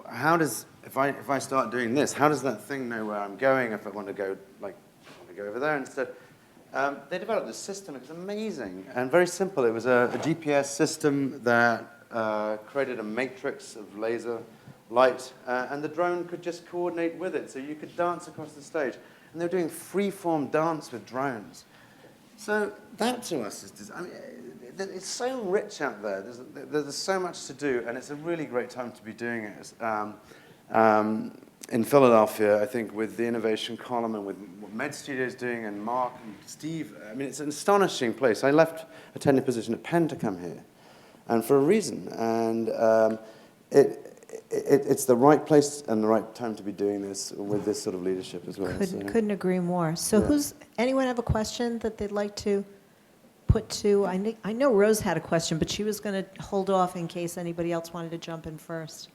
How does, if I start doing this, how does that thing know where I'm going if I want to go, like, I want to go over there instead? They developed this system. It was amazing and very simple. It was a GPS system that created a matrix of laser light, and the drone could just coordinate with it. So you could dance across the stage. And they were doing free-form dance with drones. So that to us is, I mean, it's so rich out there. There's so much to do, and it's a really great time to be doing it. In Philadelphia, I think with the innovation column and with what Med Studio is doing, and Mark and Steve, I mean, it's an astonishing place. I left a tenure position at Penn to come here, and for a reason. And it's the right place and the right time to be doing this with this sort of leadership as well. Couldn't agree more. So Yeah. anyone have a question that they'd like to put to? I know Rose had a question, but she was going to hold off in case anybody else wanted to jump in first.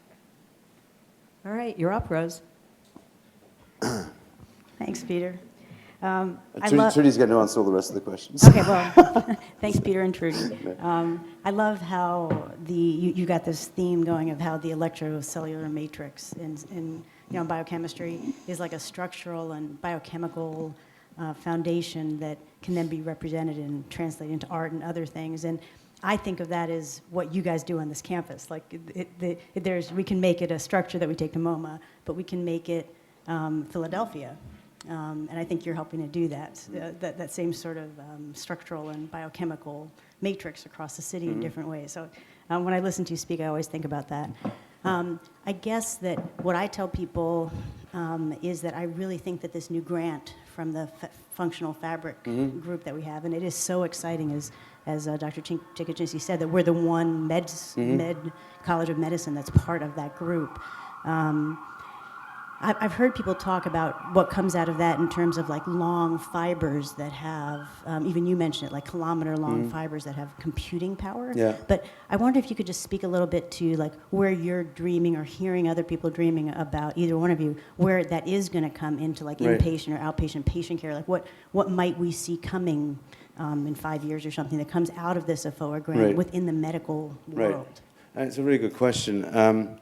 All right, you're up, Rose. Thanks, Peter. Trudy's going to answer all the rest of the questions. Okay, well, thanks, Peter and Trudy. I love how you got this theme going of how the electrocellular matrix in biochemistry is like a structural and biochemical foundation that can then be represented and translated into art and other things. And I think of that as what you guys do on this campus. Like, we can make it a structure that we take to MoMA, but we can make it Philadelphia. And I think you're helping to do that, that same sort of structural and biochemical matrix across the city in different ways. So when I listen to you speak, I always think about that. I guess that what I tell people is that I really think that this new grant from the Functional Fabric group that we have, and it is so exciting, as Dr. Chikachinsky said, that we're the one med College of Medicine that's part of that group. I've heard people talk about what comes out of that in terms of like long fibers that have, even you mentioned it, like kilometer-long fibers that have computing power. Yeah. But I wonder if you could just speak a little bit to like where you're dreaming or hearing other people dreaming about, either one of you, where that is going to come into like inpatient or outpatient patient care. Like what might we see coming in 5 years or something that comes out of this AFOA grant within the medical world? It's a really good question.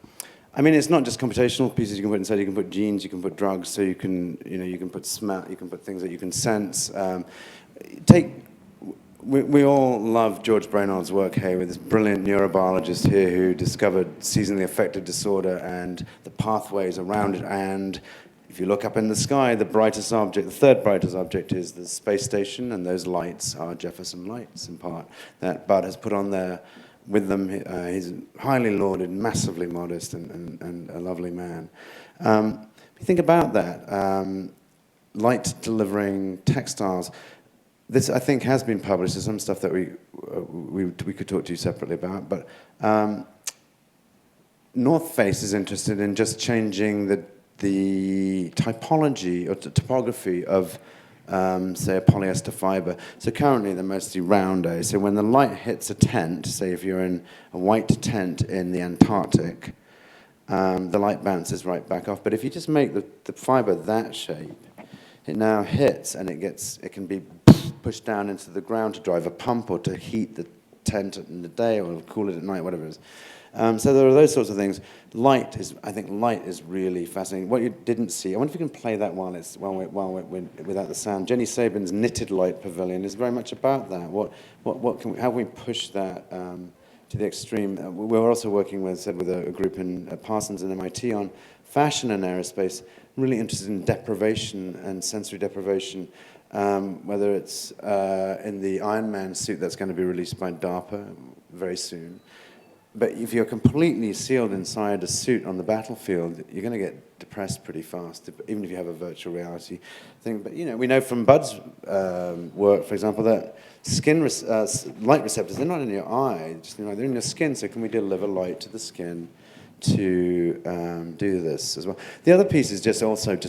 I mean, it's not just computational pieces you can put inside. You can put genes, you can put drugs, so you can put smell, you can put things that you can sense. We all love George Brainard's work here with this brilliant neurobiologist here who discovered seasonally affected disorder and the pathways around it. And if you look up in the sky, the brightest object, the third brightest object is the space station, and those lights are Jefferson lights in part that Bud has put on there. With them, he's highly lauded, massively modest, and a lovely man. If you think about that, light delivering textiles, this I think has been published. There's some stuff that we could talk to you separately about, but North Face is interested in just changing the typology or topography of say a polyester fiber. So currently they're mostly round. So when the light hits a tent, say if you're in a white tent in the Antarctic, the light bounces right back off. But if you just make the fiber that shape, it now hits and it can be pushed down into the ground to drive a pump or to heat the tent in the day or cool it at night, whatever it is. So there are those sorts of things. I think light is really fascinating. What you didn't see, I wonder if you can play that without the sound. Jenny Sabin's Knitted Light Pavilion is very much about that. How can we push that to the extreme? We're also working with a group in Parsons and MIT on fashion and aerospace, really interested in deprivation and sensory deprivation, whether it's in the Iron Man suit that's going to be released by DARPA very soon. But if you're completely sealed inside a suit on the battlefield, you're going to get depressed pretty fast, even if you have a virtual reality thing. But, we know from Bud's work, for example, that light receptors, they're not in your eye, they're in your skin. So can we deliver light to the skin to do this as well? The other piece is just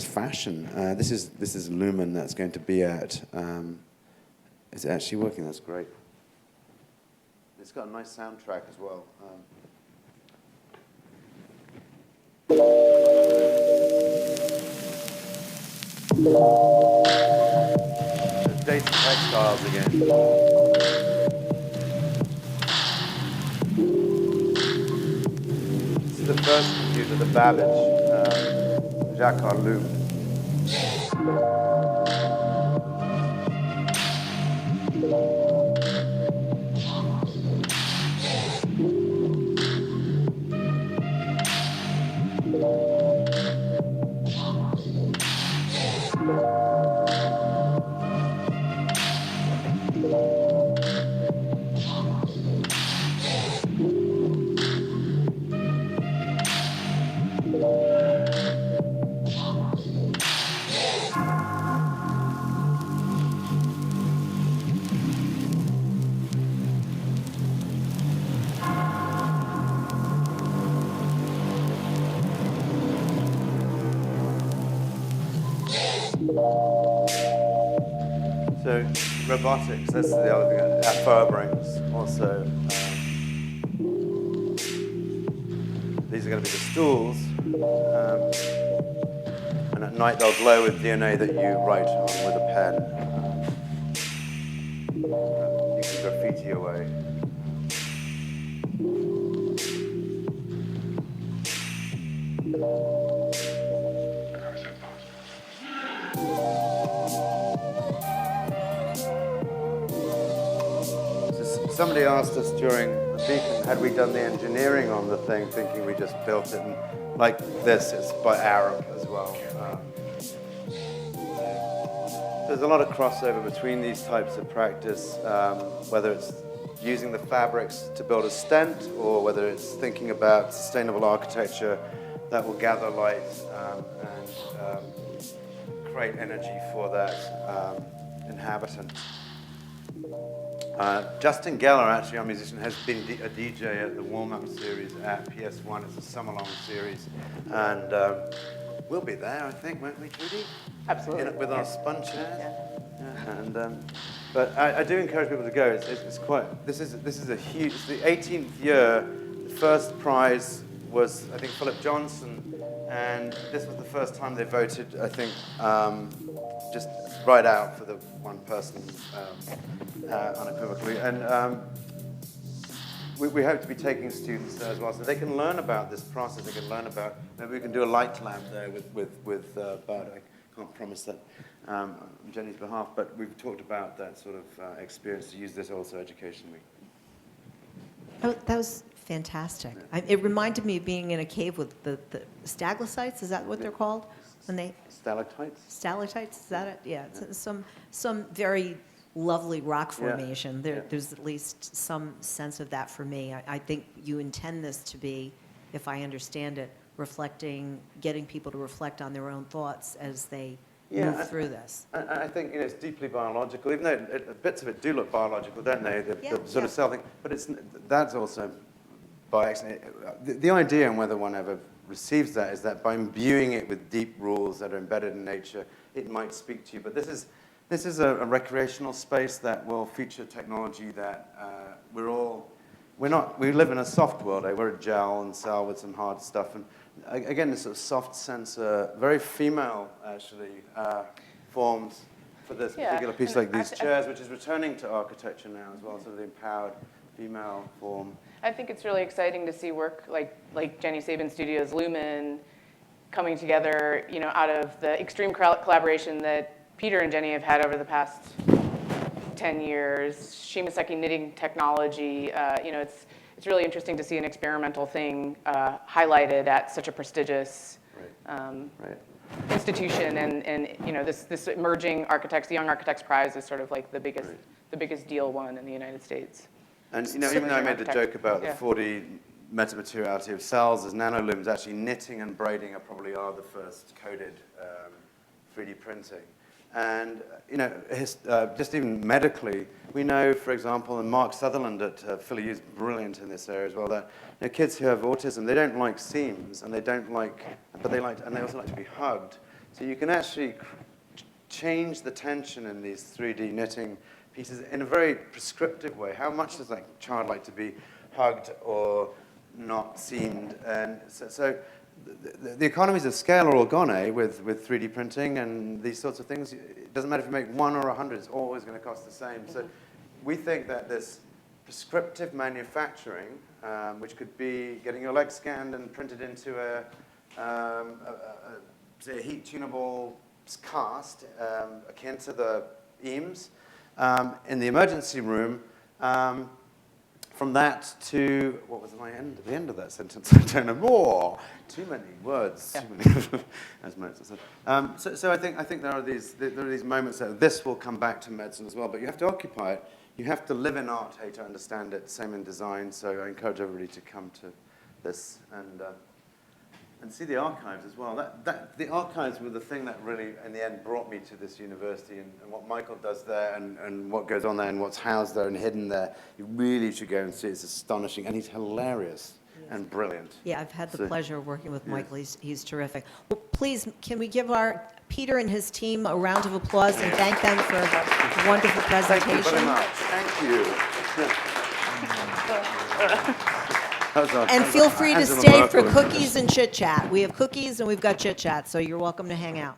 fashion. This is Lumen that's going to be at, is it actually working? That's great. It's got a nice soundtrack as well. Data textiles again. This is the first computer, the Babbage, Jacquard Loop. So robotics, that's the other thing that FR brings. Also, these are going to be the stools. And at night they'll glow with DNA that you write on with a pen. You can graffiti away. Somebody asked us during the beacon, had we done the engineering on the thing, thinking we just built it, and like this, it's by Arab as well. There's a lot of crossover between these types of practice, whether it's using the fabrics to build a stent, or whether it's thinking about sustainable architecture that will gather light and create energy for that inhabitant. Justin Geller, actually our musician, has been a DJ at the warm-up series at PS1. It's a summer-long series. And we'll be there, I think, won't we, Judy? Absolutely. With our sponge chairs. Yeah. And, but I do encourage people to go. It's quite, this is a huge, it's the 18th year. The first prize was, I think, Philip Johnson. And this was the first time they voted, I think, just right out for the one person unequivocally. And we hope to be taking students there as well, so they can learn about this process. They can learn about, maybe we can do a light lamp there with Bud. I can't promise that on Jenny's behalf, but we've talked about that sort of experience to use this also educationally. Oh, that was fantastic. It reminded me of being in a cave with the stalactites. Is that what they're called? When they Stalactites? Stalactites, is that it? Yeah, it's some very lovely rock formation. Yeah. There's at least some sense of that for me. I think you intend this to be, if I understand it, reflecting, getting people to reflect on their own thoughts as they move through this. I think it's deeply biological, even though bits of it do look biological, don't they? The sort of cell thing, but that's also by accident. The idea, and whether one ever receives that, is that by imbuing it with deep rules that are embedded in nature, it might speak to you. But this is a recreational space that will feature technology that we live in a soft world. We're a gel and cell with some hard stuff. And again, this sort of soft sensor, very female, actually, forms for this particular piece, like these chairs, which is returning to architecture now as well, sort of the empowered female form. I think it's really exciting to see work like Jenny Sabin Studios' Lumen coming together, out of the extreme collaboration that Peter and Jenny have had over the past 10 years. Shimaseki knitting technology, it's really interesting to see an experimental thing highlighted at such a prestigious institution, and this emerging architects, the Young Architects Prize is sort of like the biggest deal won in the United States. And even though I made the joke about the 4D metamateriality of cells as nanolooms, actually knitting and braiding probably are the first coded 3D printing. And just even medically, we know, for example, and Mark Sutherland at Philly is brilliant in this area as well, that kids who have autism, they don't like seams, and they also like to be hugged. So you can actually change the tension in these 3D knitting pieces in a very prescriptive way. How much does that child like to be hugged or not seamed? And so the economies of scale are all gone, with 3D printing and these sorts of things. It doesn't matter if you make 1 or 100, it's always going to cost the same. So we think that this prescriptive manufacturing, which could be getting your leg scanned and printed into say a heat-tunable cast, akin to the EAMS, in the emergency room, from that to, what was the end of that sentence? I don't know more. Too many words. Yeah. Too many, as Mozart said. So I think there are these moments that this will come back to medicine as well, but you have to occupy it. You have to live in art to understand it. Same in design. So I encourage everybody to come to this and see the archives as well. The archives were the thing that really, in the end, brought me to this university, and what Michael does there, and what goes on there, and what's housed there and hidden there. You really should go and see it. It's astonishing, and he's hilarious. and brilliant. Yeah, I've had the So- pleasure of working with Yes. Michael. He's terrific. Well, please, can we give our Peter and his team a round of applause and thank them for a wonderful Thank you very presentation? much. Thank you. And feel free to stay for cookies and chit chat. We have cookies and we've got chit chat, so you're welcome to hang out.